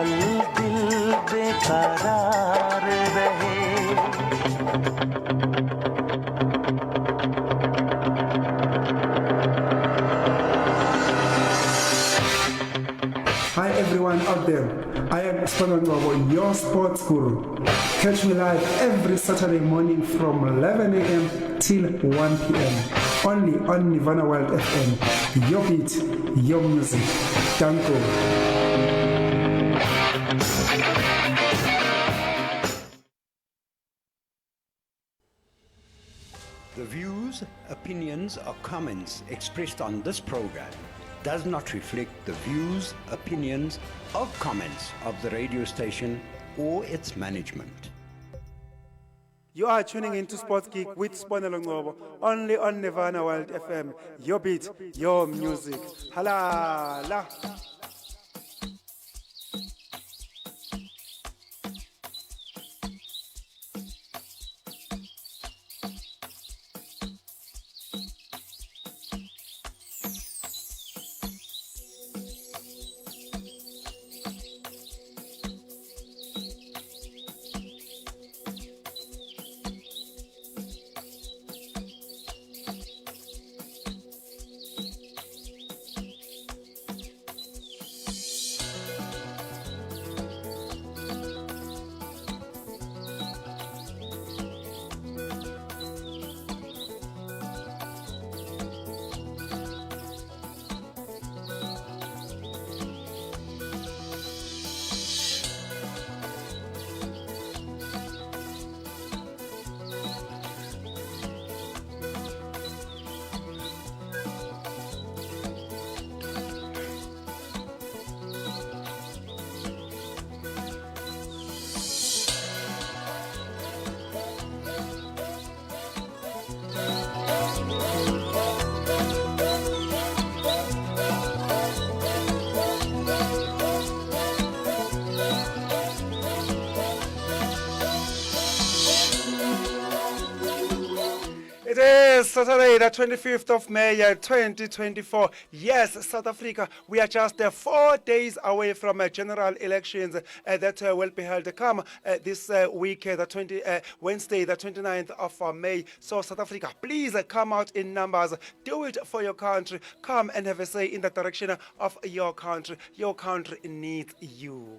पल दिल बेकरार रहे। Hi everyone out there, I am Spanangwabo, your sports guru. Catch me live every Saturday morning from 11 a.m. till 1 p.m. Only on Nirvana Wild FM. Your beat, your music. Danko. The views, opinions, or comments expressed on this program does not reflect the views, opinions, or comments of the radio station or its management. You are tuning into Sports Geek with Spanelo Ngobo, only on Nirvana Wild FM. Your beat, your music. Halala. It is Saturday, the 25th of May, 2024. Yes, South Africa, we are just 4 days away from general elections that will be held come this week, Wednesday, the 29th of May. So, South Africa, please come out in numbers. Do it for your country. Come and have a say in the direction of your country. Your country needs you.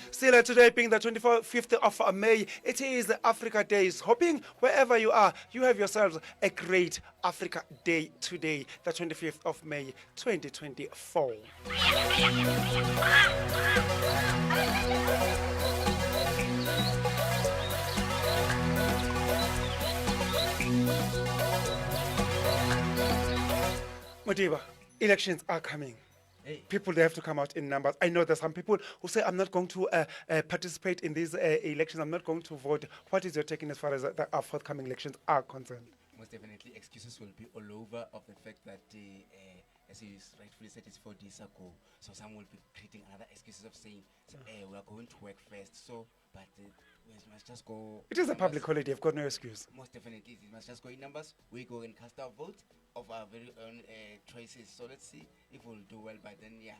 Still today being the 25th of May, it is Africa Days. Hoping wherever you are, you have yourselves a great Africa Day today, the 25th of May, 2024. Modiba, elections are coming. People, they have to come out in numbers. I know there's some people who say, I'm not going to participate in these elections. I'm not going to vote. What is your taking as far as our forthcoming elections are concerned? Most definitely, excuses will be all over of the fact that, as you rightfully said, it's 4 days ago. So some will be creating another excuses of saying, we are going to work first. So, but we must just go. It is a public holiday. I've got no excuse. Most definitely, we must just go in numbers. We go and cast our vote of our very own choices. So let's see if we'll do well by then. Yeah,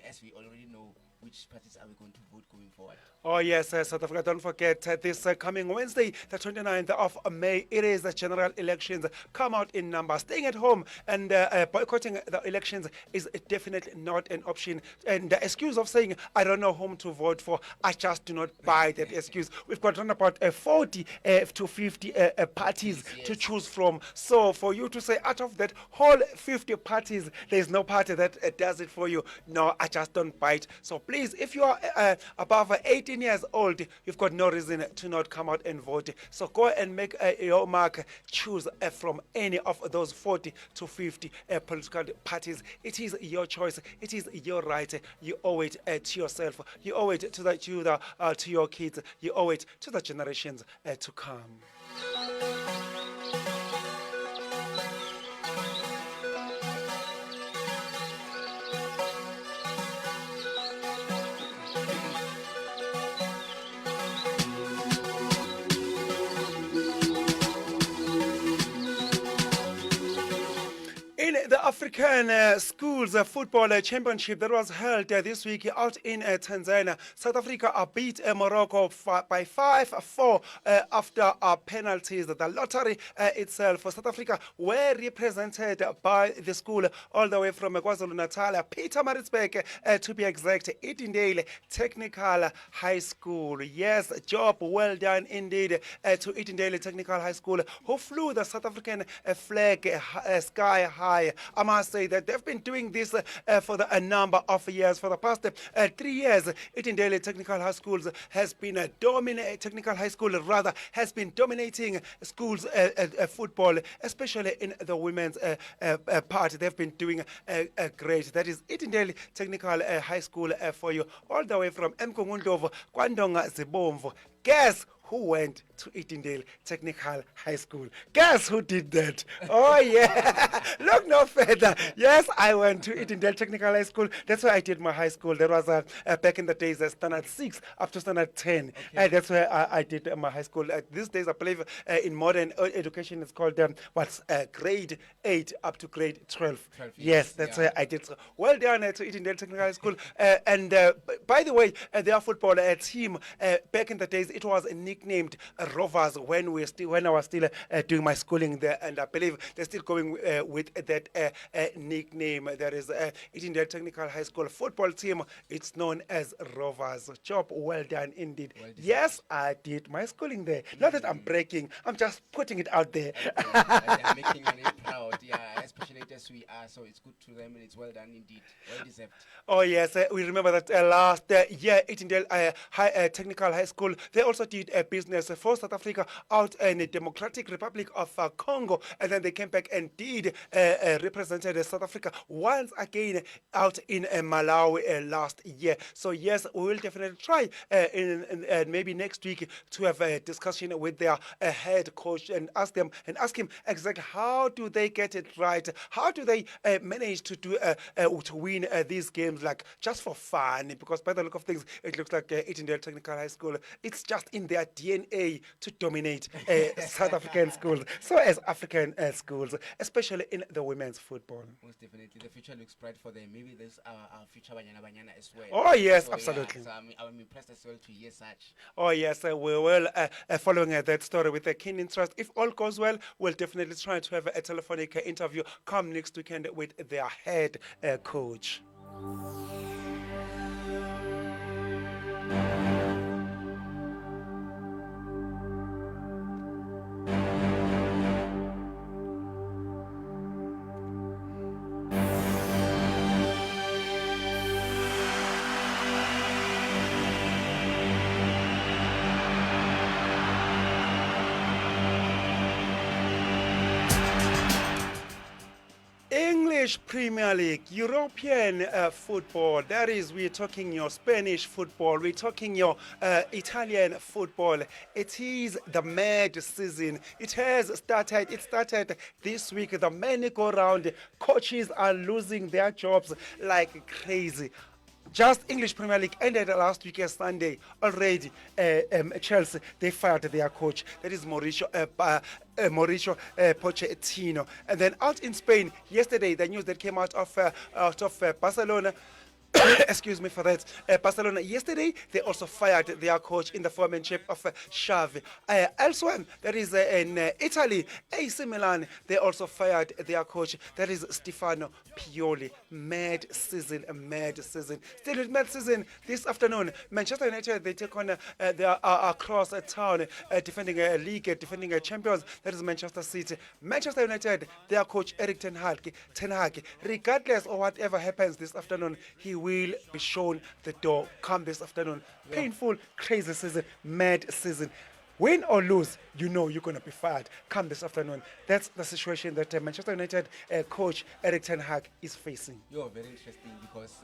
as we already know, which parties are we going to vote going forward? Oh yes, South Africa, don't forget this coming Wednesday, the 29th of May, it is the general elections. Come out in numbers. Staying at home and boycotting the elections is definitely not an option. And the excuse of saying, I don't know whom to vote for, I just do not buy that excuse. We've got around about 40 to 50 parties to choose from. So for you to say out of that whole 50 parties, there's no party that does it for you, no, I just don't buy it. So please, if you are above 18 years old, you've got no reason to not come out and vote. So go and make your mark. Choose from any of those 40 to 50 political parties. It is your choice. It is your right. You owe it to yourself. You owe it to your kids. You owe it to the generations to come. African Schools Football Championship that was held this week out in Tanzania. South Africa beat Morocco by 5-4 after penalties. The lottery itself for South Africa were represented by the school all the way from KwaZulu-Natal, Pietermaritzburg to be exact, Edendale Technical High School. Yes, job well done indeed to Edendale Technical High School, who flew the South African flag sky high. I must say that they've been doing this for a number of years. For the past 3 years, Edendale Technical High Schools has been has been dominating schools football, especially in the women's part. They've been doing great. That is Edendale Technical High School for you, all the way from Mkungundlovu, Kwandonga Zibomvu. Guess who went to Edendale Technical High School? Guess who did that? Oh, yeah. Look no further. Yes, I went to Edendale Technical High School. That's where I did my high school. That was back in the days, standard 6 up to standard 10. Okay. That's where I did my high school. These days, I believe in modern education, it's called grade 8 up to grade 12. Yes, that's where I did. So, well done to Edendale Technical High School. And by the way, their football team, back in the days, it was nicknamed Rovers when I was still doing my schooling there, and I believe they're still going with that nickname. There is Edendale Technical High School football team. It's known as Rovers. Job well done indeed. Well deserved. Yes, I did my schooling there. Not that I'm breaking. I'm just putting it out there. They're making me really proud, yeah, especially as we are. So it's good to them and it's well done indeed. Well deserved. Oh yes, we remember that last year Edendale Technical High School, they also did business for South Africa out in the Democratic Republic of Congo, and then they came back and did represented South Africa once again out in Malawi last year. So yes, we will definitely try in maybe next week to have a discussion with their head coach and ask him exactly how do they get it right, how do they manage to do to win these games, like just for fun, because by the look of things it looks like Edendale Technical High School, it's just in their DNA to dominate South African schools, so as African schools, especially in the women's football. Most definitely. The future looks bright for them. Maybe there's our future Banyana as well. Oh yes, So, absolutely. Yeah, so I'm impressed as well to hear such. Oh yes, we will following that story with a keen interest. If all goes well, we'll definitely try to have a telephonic interview come next weekend with their head coach. English Premier League, European football, that is, we're talking your Spanish football, we're talking your Italian football. It is the mad season. It started this week. The merry-go-round. Coaches are losing their jobs like crazy. Just English Premier League ended last week Sunday already. Chelsea, they fired their coach. That is Mauricio Pochettino. And then out in Spain yesterday, the news that came out of Barcelona. Excuse me for that. Barcelona yesterday, they also fired their coach in the foremanship of Xavi. Elsewhere, that is in Italy, AC Milan, they also fired their coach. That is Stefano Pioli. Mad season. Still with mad season this afternoon. Manchester United, they take on their across town, defending a league, defending a champions. That is Manchester City. Manchester United, their coach Eric Ten Hag, regardless of whatever happens this afternoon, he will be shown the door come this afternoon. Painful, crazy season, mad season. Win or lose, you know you're going to be fired come this afternoon. That's the situation that Manchester United coach Eric Ten Hag is facing. You're very interesting because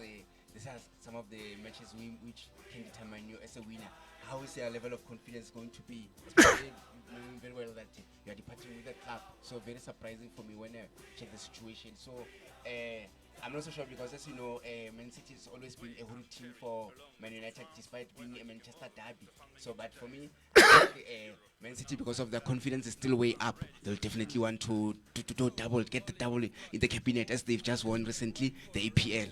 these are some of the matches which can determine you as a winner. How is your level of confidence going to be? Especially knowing very well that you are departing with the club. So very surprising for me when I check the situation. So I'm not so sure because, as you know, Man City has always been a home team for Man United, despite being a Manchester derby. So, but for me, Man City, because of their confidence, is still way up. They'll definitely want to get the double in the cabinet, as they've just won recently the EPL.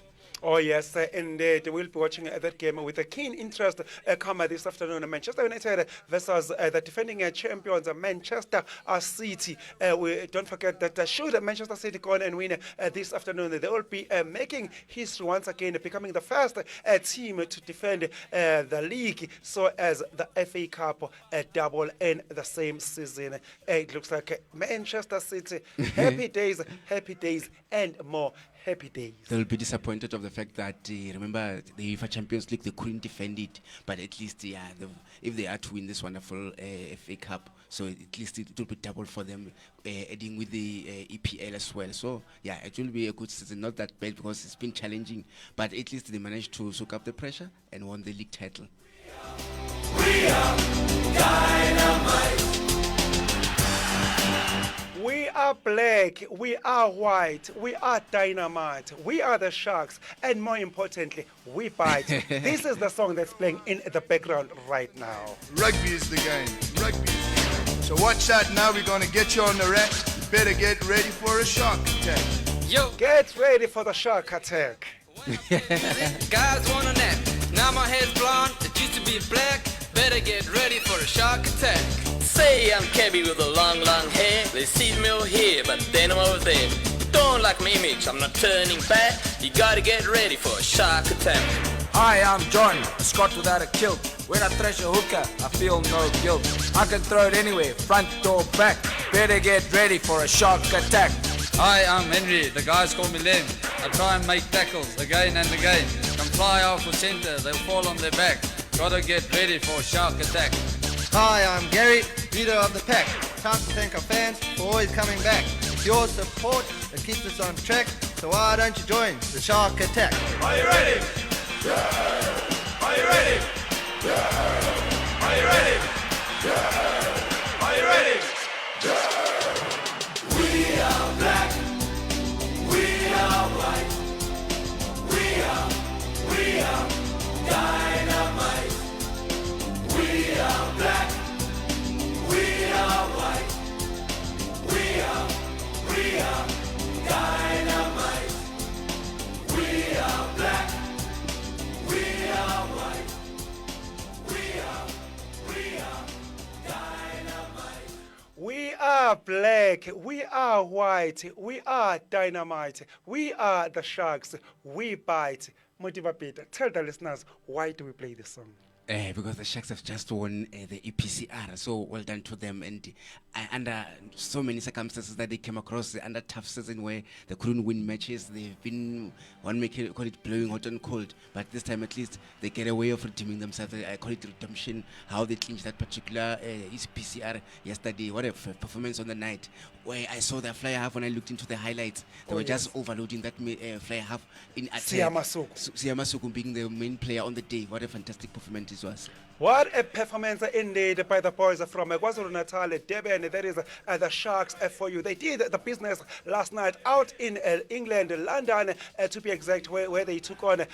Oh, yes, indeed. We'll be watching that game with a keen interest come this afternoon. Manchester United versus the defending champions, Manchester City. We don't forget that should Manchester City go on and win this afternoon, they will be making history once again, becoming the first team to defend the league, so as the FA Cup double in the same season. It looks like Manchester City, happy days, and more happy days. They'll be disappointed of the fact that, remember, the UEFA Champions League, they couldn't defend it. But at least, if they are to win this wonderful FA Cup, so at least it will be double for them, adding with the EPL as well. So, yeah, it will be a good season. Not that bad because it's been challenging. But at least they managed to soak up the pressure and won the league title. We are dynamite. We are black, we are white, we are dynamite, we are the Sharks, and more importantly, we bite. This is the song that's playing in the background right now. Rugby is the game. Rugby is the game. So watch out now, we're going to get you on the rack. You better get ready for a shark attack. Yo, get ready for the shark attack. Guys want a nap. Now my hair's blonde, it used to be black. Better get ready for a shark attack. Say I'm cabby with a long hair. They see me over here, but then I'm over there. Don't like my image, I'm not turning back. You gotta get ready for a shark attack. Hi, I'm John, a Scot without a kilt. When I thresh a hooker, I feel no guilt. I can throw it anywhere, front or back. Better get ready for a shark attack. Hi, I'm Henry, the guys call me Lem. I try and make tackles again and again. Can fly out for centre, they'll fall on their back. Gotta get ready for a shark attack. Hi, I'm Gary, leader of the pack. Time to thank our fans for always coming back. It's your support that keeps us on track, so why don't you join the shark attack? Are you ready? Yeah. Are you ready? Yeah. Are you ready? Yeah. Are you ready? Yeah. We are black. We are white. We are dynamite. We are black. We are white. We are dynamite. We are black. We are white. We are dynamite. We are black, we are white, we are dynamite, we are the Sharks, we bite. Motiva Peter, tell the listeners, why do we play this song? Because the Sharks have just won the EPCR, so well done to them. And under so many circumstances that they came across, under tough season where they couldn't win matches, they've been, one may call it blowing hot and cold, but this time at least they get a way of redeeming themselves. I call it redemption, how they clinched that particular EPCR yesterday. What a performance on the night, where I saw the fly half when I looked into the highlights. They were just overloading that fly half in attack. Siyamasuku being the main player on the day. What a fantastic performance it was. What a performance indeed by the boys from KwaZulu-Natal, Durban. That is the Sharks for you. They did the business last night out in England, London, to be exact, where they took on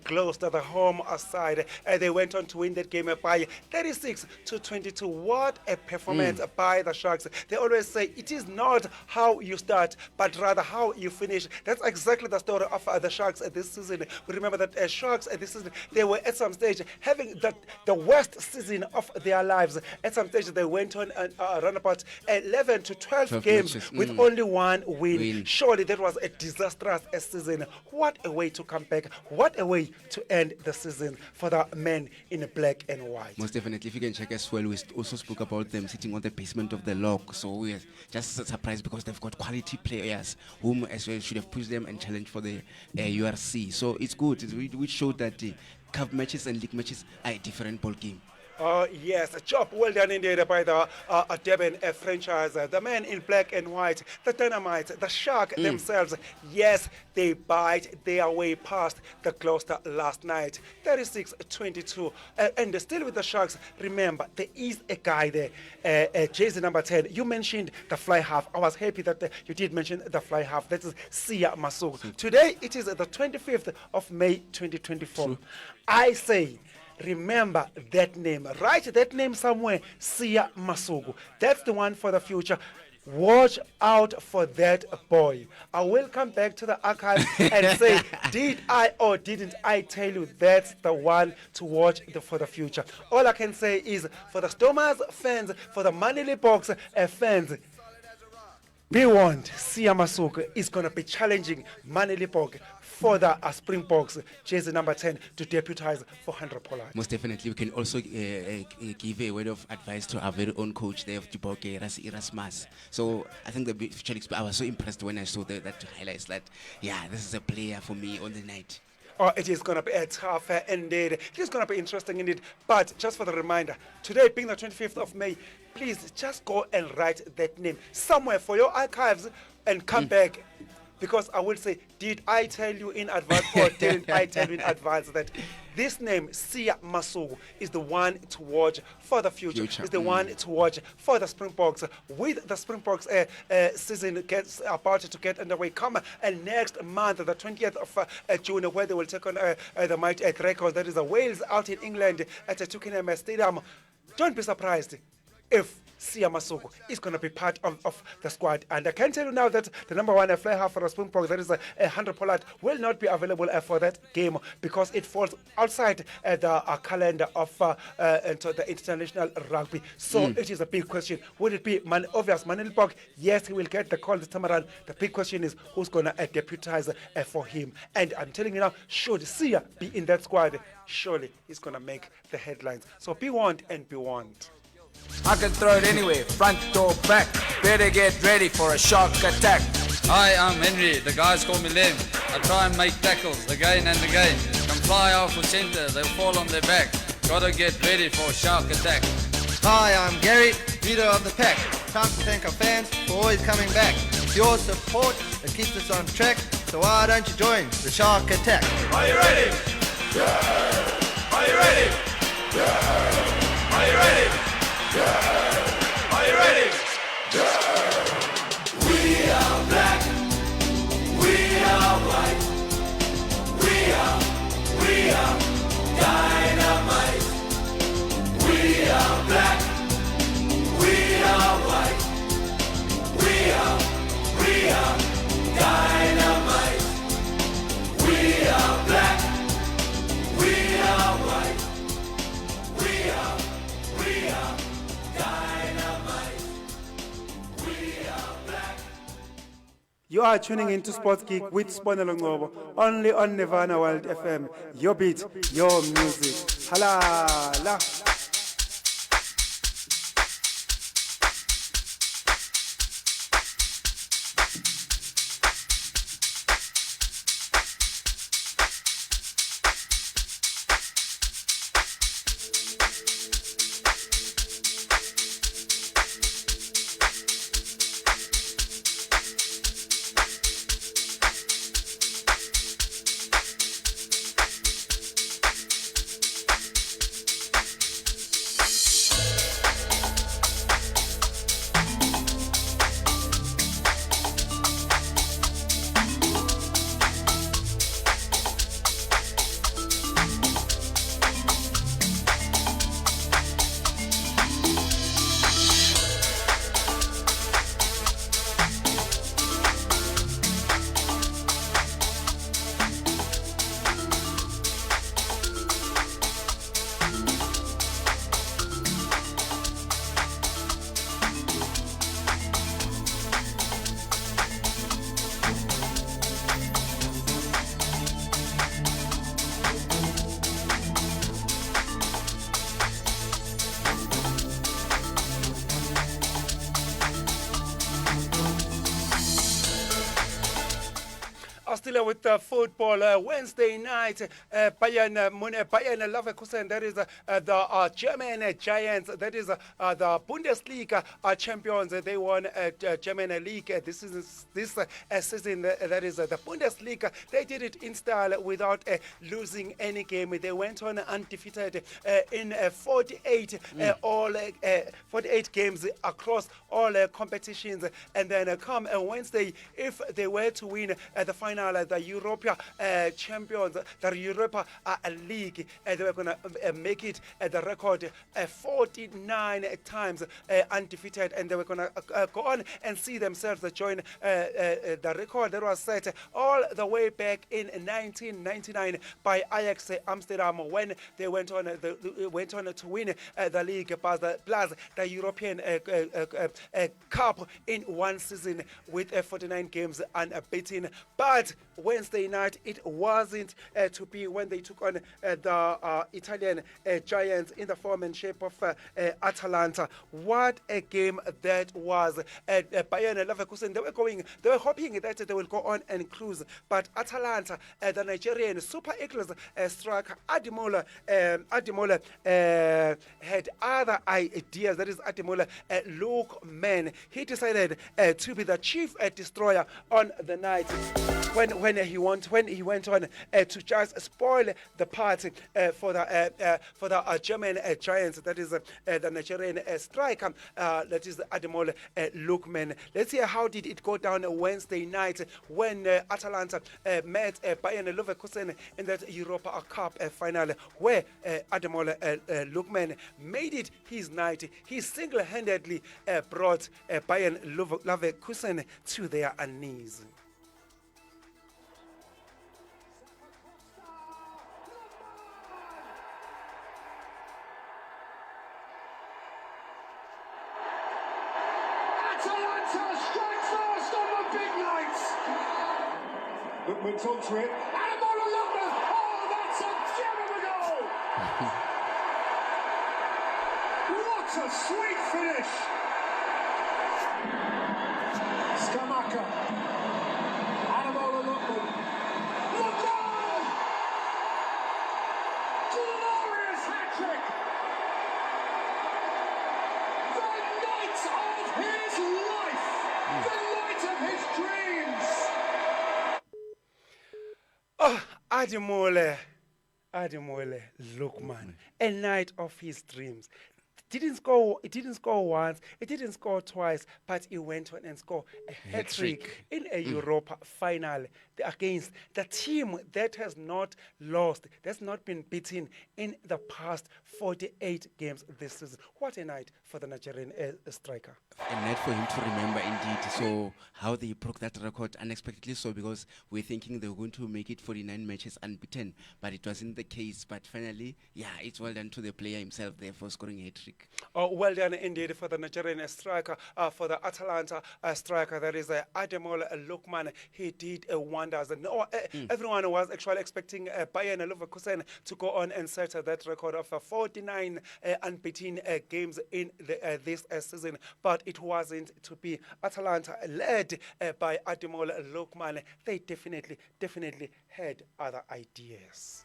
Gloucester, the home side. They went on to win that game by 36-22. What a performance by the Sharks. They always say it is not how you start, but rather how you finish. That's exactly the story of the Sharks this season. We remember that Sharks this season, they were at some stage having the worst season of their lives. At some stage, they went on around about 11 to 12 games matches. with only one win. Surely that was a disastrous season. What a way to come back. What a way to end the season for the men in black and white. Most definitely. If you can check as well, we also spoke about them sitting on the basement of the log. So we are just surprised because they've got quality players whom as well should have pushed them and challenged for the URC. So it's good. We showed that the cup matches and league matches are a different ball game. Yes, a job well done indeed by the Durban franchise. The men in black and white, the Dynamite, the Shark themselves. Yes, they bite their way past the Gloucester last night, 36-22. And still with the Sharks, remember, there is a guy there, jersey number 10. You mentioned the fly half. I was happy that you did mention the fly half. That is Siyamasuku. Today, it is the 25th of May, 2024. I say, remember that name. Write that name somewhere, Sia Masuku. That's the one for the future. Watch out for that boy. I will come back to the archives and say, did I or didn't I tell you that's the one to watch for the future? All I can say is, for the Stormers fans, for the Manili Box fans, be warned, Sia Masuku is going to be challenging Manili Box for the Springboks jersey number 10 to deputize for 100 Pollard. Most definitely, we can also give a word of advice to our very own coach there of Duboke, Erasmus. So I think I was so impressed when I saw that highlights that, yeah, this is a player for me on the night. Oh, it is going to be a tough indeed. It is going to be interesting indeed. But just for the reminder, today being the 25th of May, please just go and write that name somewhere for your archives and come back. Because I will say, did I tell you in advance or didn't I tell you in advance that this name, Sia Masuku, is the one to watch for the future. Is the one to watch for the Springboks. With the Springboks season gets about to get underway, come and next month, the 20th of June, where they will take on the mighty Records. That is Wales out in England at the Twickenham Stadium. Don't be surprised if Sia Masuku is going to be part of the squad. And I can tell you now that the number one fly half for the Springboks, that is 100 Pollard, will not be available for that game because it falls outside the calendar of the international rugby. So it is a big question. Would it be obvious Manil Bok? Yes, he will get the call this time around. The big question is who's going to deputize for him. And I'm telling you now, should Sia be in that squad, surely he's going to make the headlines. So be warned and be warned. I can throw it anyway, front door, back. Better get ready for a shark attack. Hi, I'm Henry. The guys call me Lem. I try and make tackles again and again. Can fly off for center, they'll fall on their back. Gotta get ready for a shark attack. Hi, I'm Gary, leader of the pack. Time to thank our fans for always coming back. It's your support that keeps us on track. So why don't you join the shark attack? Are you ready? Yeah. Are you ready? Yeah. Are you ready? Yeah. Are you ready? Yeah. We are black. We are white. We are dynamite. We are black. We are white. We are dynamite. We are black. We are white. We are dynamite. We are black. You are tuning into Sports Geek with Sponelo Ngobo, only on Nirvana World FM. Your beat, your music. Halala. Still with football, Wednesday night, Bayern Leverkusen, that is the German Giants, that is the Bundesliga champions. They won German league this season, that is the Bundesliga. They did it in style without losing any game. They went on undefeated in 48 48 games across all competitions, and then come Wednesday, if they were to win the final final, the Europa champions, the Europa League. They were going to make it the record 49 times undefeated, and they were going to go on and see themselves join the record that was set all the way back in 1999 by Ajax Amsterdam when they went on to win the league plus the European Cup in one season with 49 games unbeaten. But Wednesday night it wasn't to be when they took on the Italian giants in the form and shape of Atalanta. What a game that was! Bayern Leverkusen, they were hoping that they will go on and cruise, but Atalanta, the Nigerian Super Eagles striker Ademola had other ideas. That is Ademola Lookman. He decided to be the chief destroyer on the night when he went on to just spoil the party for the German giants. That is the Nigerian striker. That is Ademola Lookman. Let's see how did it go down Wednesday night when Atalanta met Bayern Leverkusen in that Europa Cup final, where Ademola Lookman made it his night. He single-handedly brought Bayern Leverkusen to their knees. Lookman's onto it. Ademola Lookman! Oh, that's a gem of a goal! What a sweet finish! Skamaka. Ademola Lookman. Lookman! Glorious hat-trick! The night of his life! The night of his dreams! Oh, Ademola Lookman, a night of his dreams. It didn't score once, it didn't score twice, but he went on and scored a hat-trick in a Europa final against the team that has not lost, that's not been beaten in the past 48 games this season. What a night for the Nigerian striker. A night for him to remember indeed. So how they broke that record unexpectedly, so because we're thinking they were going to make it 49 matches unbeaten, but it wasn't the case. But finally, yeah, it's well done to the player himself there for scoring a hat-trick. Oh, well done indeed for the Nigerian striker, for the Atalanta striker, that is Ademola Lookman. He did wonders. No, everyone was actually expecting Bayern Leverkusen to go on and set that record of 49 unbeaten games in this season, but it wasn't to be. Atalanta, led by Ademola Lookman, they definitely had other ideas.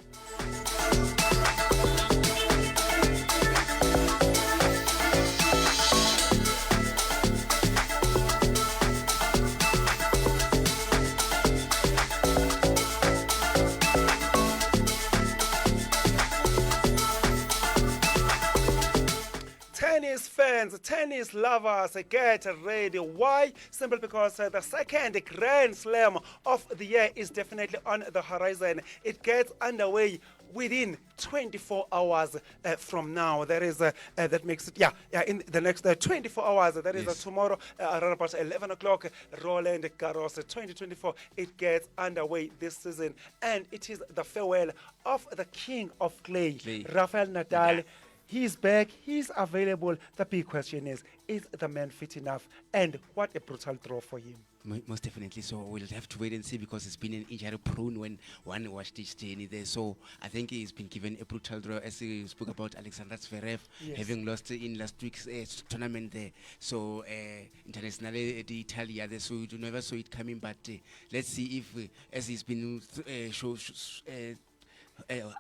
Tennis fans, tennis lovers, get ready. Why? Simply because the second Grand Slam of the year is definitely on the horizon. It gets underway within 24 hours from now. That is that makes it in the next 24 hours. That is tomorrow around about 11 o'clock. Roland Garros 2024. It gets underway this season, and it is the farewell of the king of clay. Rafael Nadal. He's back, he's available. The big question is the man fit enough? And what a brutal draw for him. Most definitely. So we'll have to wait and see, because it's been an injury prone when one watched his journey there. So I think he's been given a brutal draw, as he spoke about Alexander Zverev having lost in last week's tournament there. So internationally, the Italia there, so we never saw it coming. But let's see if, as he's been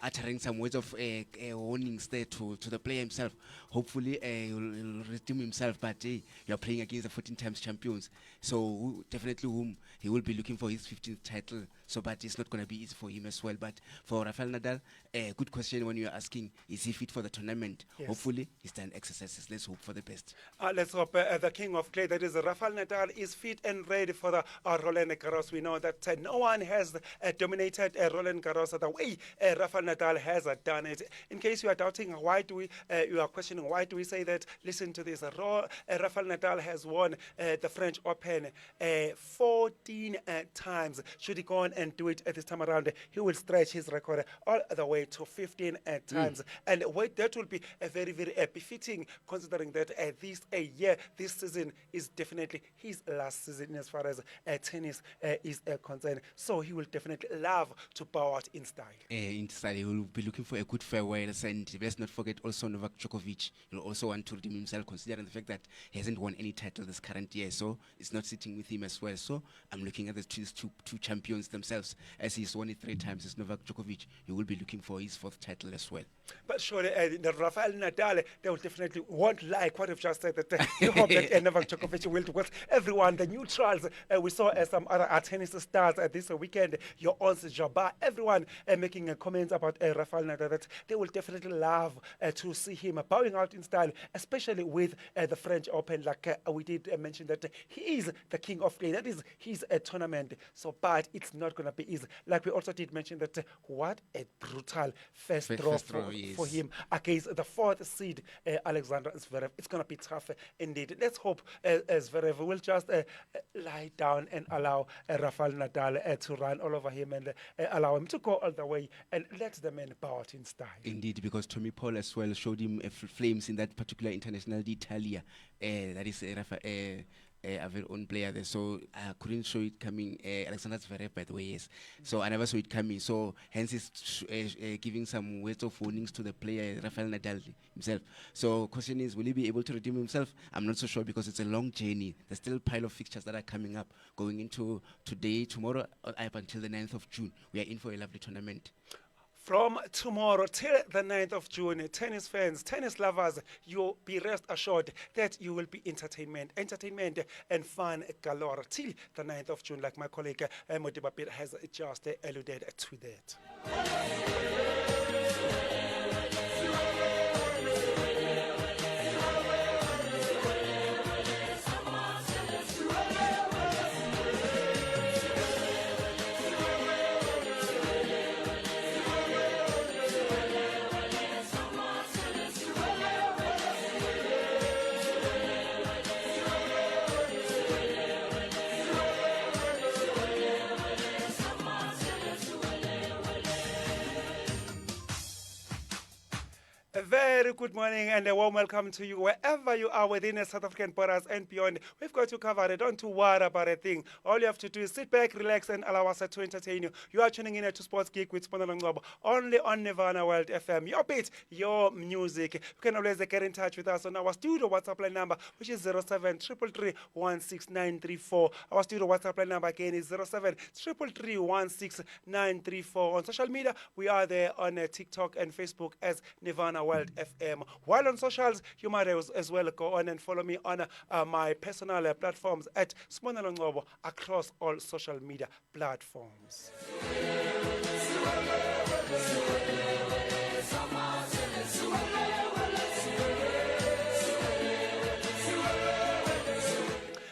uttering some words of warnings there to the player himself. Hopefully, he'll redeem himself. But you're playing against the 14 times champions, so definitely whom he will be looking for his 15th title. So, but it's not going to be easy for him as well. But for Rafael Nadal, good question when you're asking, is he fit for the tournament? Yes. Hopefully, he's done exercises. Let's hope for the best. Let's hope the king of clay, that is Rafael Nadal, is fit and ready for the Roland Garros. We know that no one has dominated Roland Garros the way Rafael Nadal has done it. In case you are doubting, you are questioning, why do we say that? Listen to this. Rafael Nadal has won the French Open 14 times. Should he go on and do it this time around, he will stretch his record all the way to 15 times. And that will be very, very befitting, considering that this season is definitely his last season as far as tennis is concerned. So he will definitely love to bow out in style. In style, he will be looking for a good farewells, and let's not forget also Novak Djokovic. He'll also want to redeem himself, considering the fact that he hasn't won any title this current year, so it's not sitting with him as well. So I'm looking at these two champions themselves, as he's won it 3 times as Novak Djokovic. He will be looking for his 4th title as well. But surely the Rafael Nadal, they will definitely won't like what I've just said, that you hope that Novak Djokovic will do. Because everyone, the neutrals, we saw some other tennis stars this weekend, your Ons Jabbar, everyone making comments about Rafael Nadal, that they will definitely love to see him bowing out in style, especially with the French Open. Like we did mention that he is the king of clay. That is his tournament. So, but it's not going to be easy. Like we also did mention that what a brutal first draw for him against the 4th seed Alexander Zverev. It's going to be tough indeed. Let's hope Zverev will just lie down and allow Rafael Nadal to run all over him and allow him to go all the way and let the man bow out in style. Indeed, because Tommy Paul as well showed him flames in that particular International d'Italia. That is a very own player there, so I couldn't show it coming. Alexander Zverev, by the way, yes. So I never saw it coming. So hence he's giving some words of warnings to the player Rafael Nadal himself. So question is, will he be able to redeem himself? I'm not so sure, because it's a long journey. There's still a pile of fixtures that are coming up, going into today, tomorrow, up until the 9th of June. We are in for a lovely tournament. From tomorrow till the 9th of June, tennis fans, tennis lovers, you'll be rest assured that you will be entertainment and fun galore till the 9th of June, like my colleague Modiba Pete has just alluded to that. A very good morning and a warm welcome to you wherever you are within the South African borders and beyond. We've got you covered. Don't you worry about a thing. All you have to do is sit back, relax, and allow us to entertain you. You are tuning in to Sports Geek with Sponal Ngobo, only on Nirvana World FM. Your beat, your music. You can always get in touch with us on our studio WhatsApp line number, which is 0733316934. Our studio WhatsApp line number again is 0733316934. On social media, we are there on TikTok and Facebook as Nirvana World FM. While on socials, you might as well go on and follow me on my personal platforms at Sponal Ngobo across all social media platforms.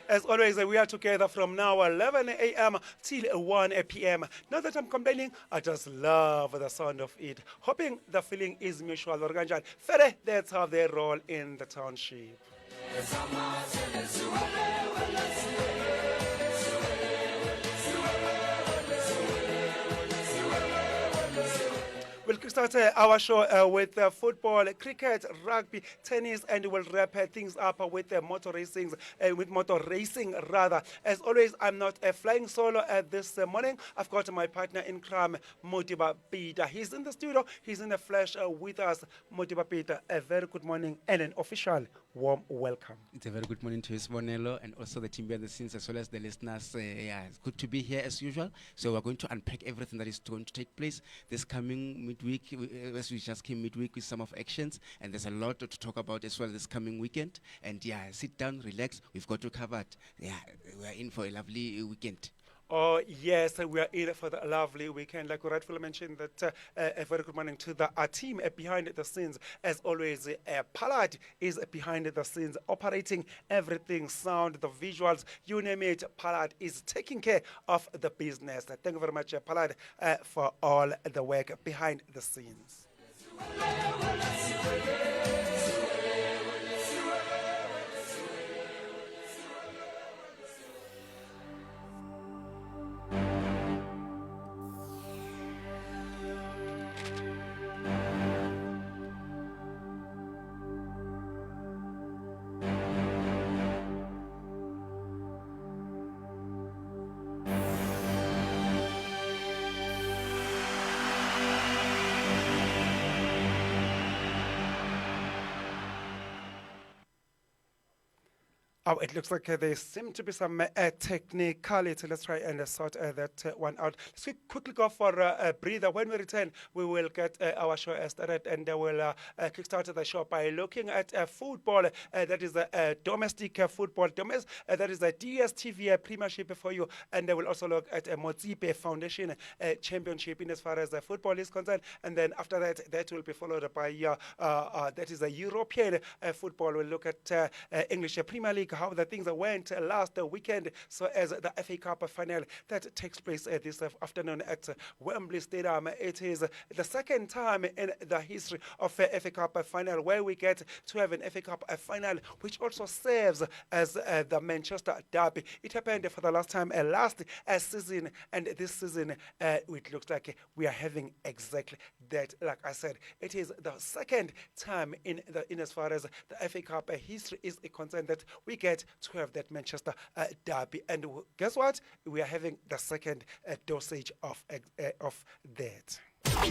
As always, we are together from now 11 a.m. till 1 p.m. Not that I'm complaining, I just love the sound of it. Hoping the feeling is mutual. Fere, that's how they roll in the township. We'll start our show with football, cricket, rugby, tennis, and we'll wrap things up with motor racing. As always, I'm not flying solo this morning. I've got my partner in crime, Modiba Pita. He's in the studio. He's in the flesh with us. Modiba Pita, a very good morning and an official warm welcome. It's a very good morning to you, Bonello, and also the team behind the scenes, as well as the listeners. Yeah, it's good to be here as usual. So we're going to unpack everything that is going to take place this coming midweek, as we just came midweek with some of actions, and there's a lot to talk about as well this coming weekend. And yeah, sit down, relax. We've got you covered. Yeah, we're in for a lovely weekend. Oh, yes, we are in for the lovely weekend. Like we rightfully mentioned, that a very good morning to the team behind the scenes. As always, Palad is behind the scenes, operating everything, sound, the visuals, you name it. Palad is taking care of the business. Thank you very much, Palad, for all the work behind the scenes. Oh, it looks like there seem to be some technicality. Let's try and sort that one out. Let's quickly go for a breather. When we return, we will get our show started, and we'll kickstart the show by looking at football. That is domestic football. That is a DSTV Premiership for you, and we'll also look at a Motsipe Foundation Championship in as far as football is concerned. And then after that, that will be followed by that is a European football. We'll look at English Premier League, how the things went last weekend, so as the FA Cup final that takes place this afternoon at Wembley Stadium. It is the second time in the history of FA Cup final where we get to have an FA Cup final, which also serves as the Manchester derby. It happened for the last time last season, and this season it looks like we are having exactly that. Like I said, it is the second time in as far as the FA Cup history is concerned that we get to have that Manchester derby. And guess what? We are having the second dosage of that.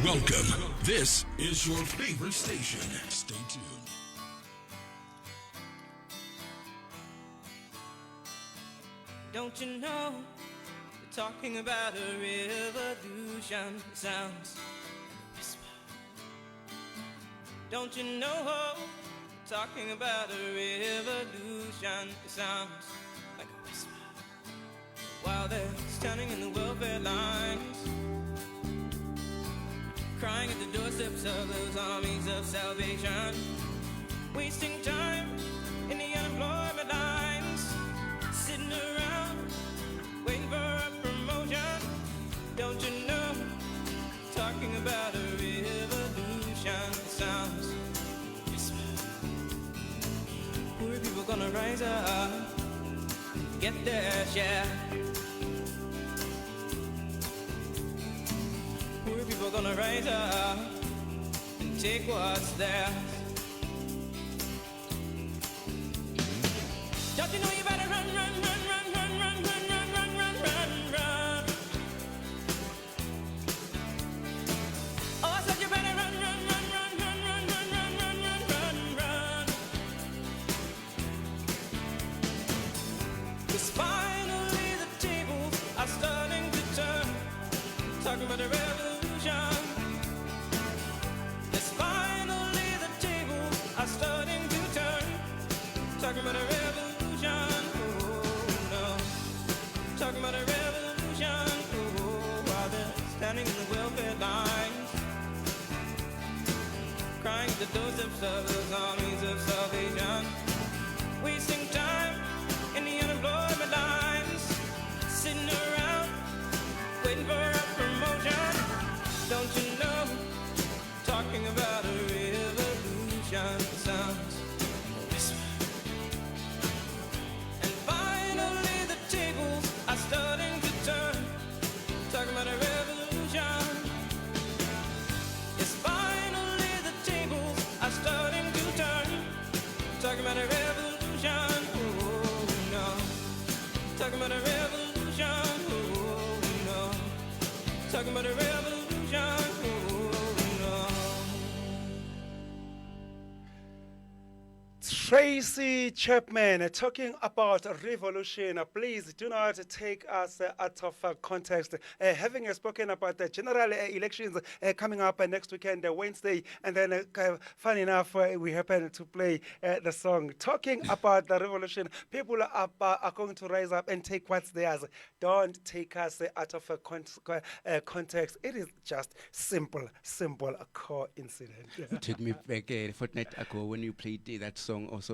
Welcome. This is your favorite station. Stay tuned. Don't you know, we're talking about a revolution. It sounds like a whisper. Don't you know, we're talking about a revolution. It sounds like a whisper. While they're standing in the welfare lines, crying at the doorsteps of those armies of salvation, wasting time in the unemployment lines, sitting around waiting for a promotion. Don't you know, talking about a revolution. It sounds whisper. Poor people gonna rise up, get their share. Poor people gonna rise up and take what's theirs. Don't you know you better run, run, run, run, run, run, run, run, run, run, run, run. Oh, I said you better run, run, run, run, run, run, run, run, run, run, run, run. 'Cause finally the tables are starting to turn. Talking about a revolution. Yes, finally the tables are starting to turn. Talking about a revolution. Oh no. Talking about a revolution. Oh, while they're standing in the welfare lines, crying at the doorsteps of those armies of salvation, wasting time in the unemployment lines, sitting around waiting for a promotion. Don't you know, talking about a revolution sounds whisper. And finally the tables are starting to turn. Talking about a revolution. Yes, finally the tables are starting to turn. Talking about a revolution. Oh no. Talking about a revolution. Oh no. Talking about a revolution. Oh no. Tracy Chapman talking about revolution. Please do not take us out of context. Having spoken about the general elections coming up next weekend, Wednesday, and then fun enough, we happen to play the song talking about the revolution. People are going to rise up and take what's theirs. Don't take us out of context. It is just simple coincidence. Took me back a fortnight ago when you played that song. Also,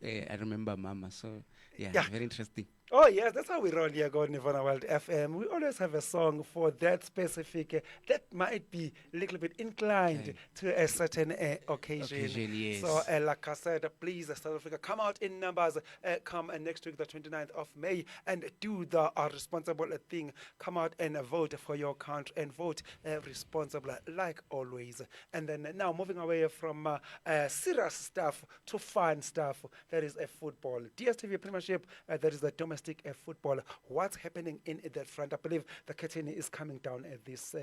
I remember Mama. So yeah, very interesting. Oh yes, that's how we roll here, God Nirvana World FM. We always have a song for that specific, that might be a little bit inclined to a certain occasion. Yes. So like I said, please, South Africa, come out in numbers. Come next week, the 29th of May, and do the responsible thing. Come out and vote for your country and vote responsible, like always. And then now moving away from serious stuff to fun stuff. That is a football. DSTV Premiership, that is the domestic football. What's happening in that front? I believe the curtain is coming down this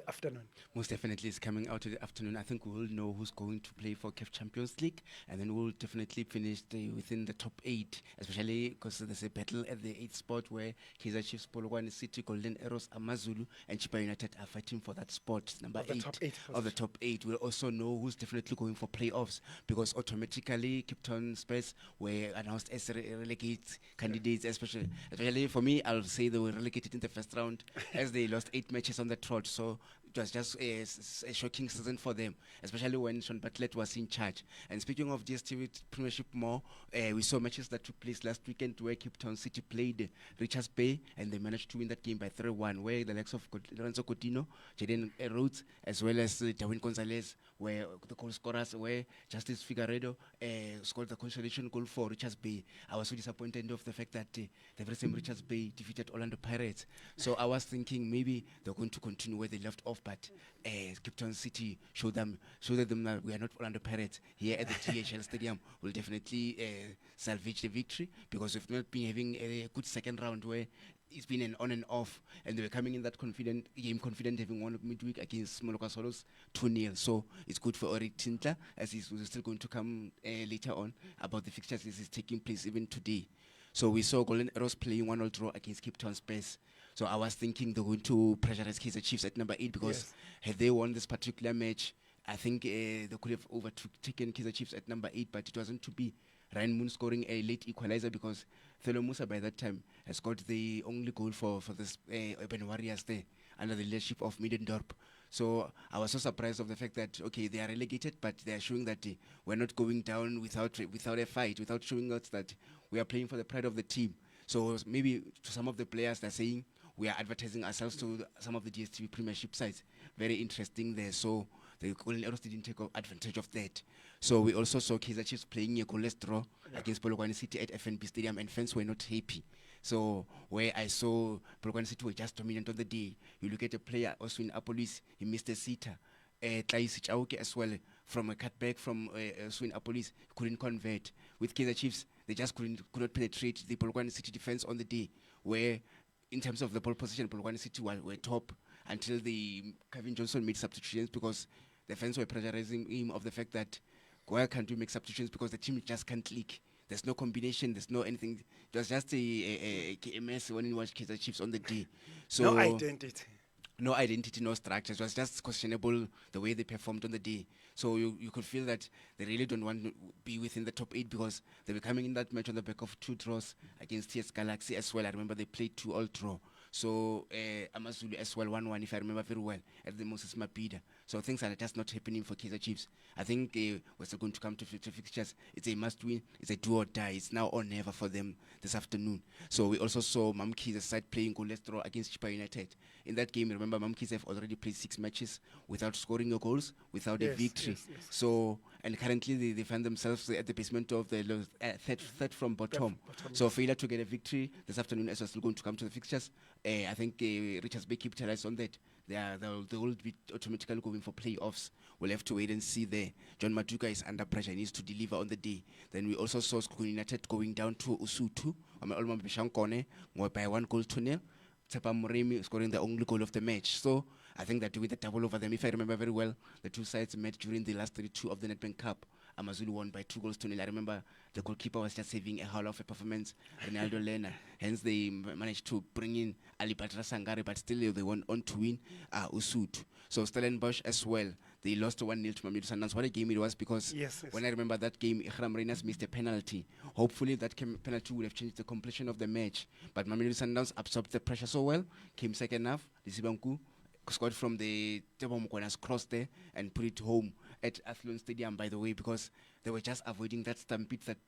afternoon. Most definitely it's coming out in the afternoon. I think we'll know who's going to play for CAF Champions League, and then we'll definitely finish within the top 8, especially because there's a battle at the 8th spot where Kaizer Chiefs, Polokwane City, Golden Arrows, Amazulu, and Chippa United are fighting for that spot, number 8 of the top 8. We'll also know who's definitely going for playoffs, because automatically Cape Town Spurs were announced as relegate candidates, especially for me. I'll say they were relegated in the first round as they lost 8 matches on the trot. So it was just a shocking season for them, especially when Sean Bartlett was in charge. And speaking of DSTV Premiership more, we saw matches that took place last weekend where Cape Town City played Richards Bay, and they managed to win that game by 3-1, where the likes of Lorenzo Coutinho, Jaden Rhodes, as well as Darwin Gonzalez were the goal scorers, where Justice Figueredo scored the consolation goal for Richards Bay. I was so disappointed of the fact that the very same Richards Bay defeated Orlando Pirates. So I was thinking maybe they're going to continue where they left off, but Cape Town City showed them that we are not Orlando Pirates. Here at the THL Stadium, we'll definitely salvage the victory, because we've not been having a good second round where it's been an on and off, and they were coming in that confident, having won midweek against Moloka Solos 2-0. So it's good for Ori Tintla, as he's still going to come later on about the fixtures this is taking place even today. So we saw Golden Arrows playing 1-1 draw against Cape Town Spurs. So I was thinking they're going to pressurize Kaizer Chiefs at number 8, because had they won this particular match, I think they could have overtaken Kaizer Chiefs at number 8, but it wasn't to be. Ryan Moon scoring a late equalizer, because Thelo Musa by that time has scored the only goal for this Urban Warriors there under the leadership of Middendorp. So I was so surprised of the fact that, okay, they are relegated, but they are showing that we're not going down without a fight, without showing us that we are playing for the pride of the team. So maybe to some of the players, they're saying we are advertising ourselves to some of the DSTV Premiership sites. Very interesting there. So the Golden Arrows didn't take advantage of that. So we also saw Kaizer Chiefs playing a goalless draw against Polokwane City at FNB Stadium, and fans were not happy. So where I saw Polokwane City were just dominant on the day. You look at a player, also in Apolis, he missed a sitter. Tlaisi Chauke as well, from a cutback from Swin Apolis, couldn't convert. With Kaizer Chiefs, they just could not penetrate the Polokwane City defense on the day, where in terms of the ball position, Polokwane City were top until Kevin Johnson made substitutions, because the fans were pressurizing him of the fact that why can't we make substitutions, because the team just can't click. There's no combination, there's no anything. It was just a mess when you watch Kaizer Chiefs on the day. So no identity. No identity, no structure. It was just questionable the way they performed on the day. So you could feel that they really don't want to be within the top 8, because they were coming in that match on the back of 2 draws against TS Galaxy as well. I remember they played 2-2 draw. So Amazulu as well, 1-1 if I remember very well, at the Moses Mapida. So things are just not happening for Kaizer Chiefs. I think we're still going to come to fixtures. It's a must win, it's a do or die. It's now or never for them this afternoon. So we also saw Mamki's side playing goalless draw against Chippa United. In that game, remember, Mamki's have already played 6 matches without scoring your goals, without a victory. Yes. So, and currently they find themselves at the basement of the third from bottom. So failure to get a victory this afternoon, as we're still going to come to the fixtures. I think Richards Bay capitalized on that. They will be automatically going for playoffs. We'll have to wait and see there. John Maduka is under pressure. He needs to deliver on the day. Then we also saw School United going down to Usutu by 1-0. Tsepa Muremi scoring the only goal of the match. So I think that with the double over them, if I remember very well, the two sides met during the last 32 of the Nedbank Cup Amazulu won by 2-0. I remember the goalkeeper was just having a hell of a performance, Ronaldo Lena. Hence they managed to bring in Ali Batra Sangare, but still they went on to win Usud. So Stellenbosch as well, they lost 1-0 to Mamelodi Sundowns. What a game it was, because Yes, yes. when I remember that game, Ikram Reyners missed a penalty. Hopefully that penalty would have changed the completion of the match. But Mamelodi Sundowns absorbed the pressure so well, came second half. Lisibanku scored from the Tebo Mukwena's cross there and put it home at Athlone Stadium, by the way, because they were just avoiding that stampede that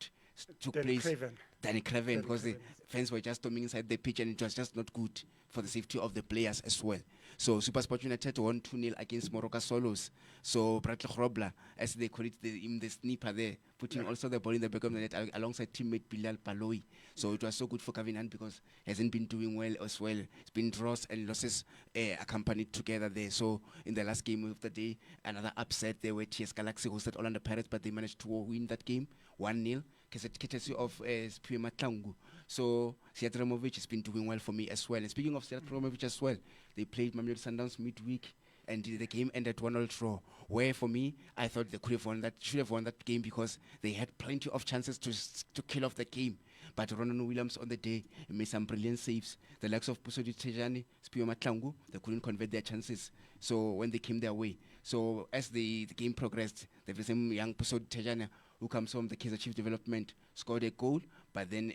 took Danny place. Craven. Danny Craven, Danny because the Craven. fans were just storming inside the pitch, and it was just not good for the safety of the players as well. So SuperSport United won 2-0 against Moroka Solos. So Bradley Grobler, as they call it, in the sniper there, putting also the ball in the back of the net alongside teammate Bilal Paloi. So it was so good for Kevin Hunt, because he hasn't been doing well as well. It's been draws and losses accompanied together there. So in the last game of the day, another upset there where TS Galaxy hosted Orlando Pirates, but they managed to win that game 1-0. Courtesy of Spue Matlangu. So Siatramovic has been doing well for me as well. And speaking of Siatramovic as well, they played Mamelodi Sundowns midweek, and the game ended 1-0 draw. Where for me, I thought they could have won that, should have won that game, because they had plenty of chances to kill off the game. But Ronan Williams on the day made some brilliant saves. The likes of Pusodi Tejani, Spio Matlangu, they couldn't convert their chances. So when they came their way, so as the game progressed, the same young Pusodi Tejani, who comes from the Kaizer Chiefs Development, scored a goal, but then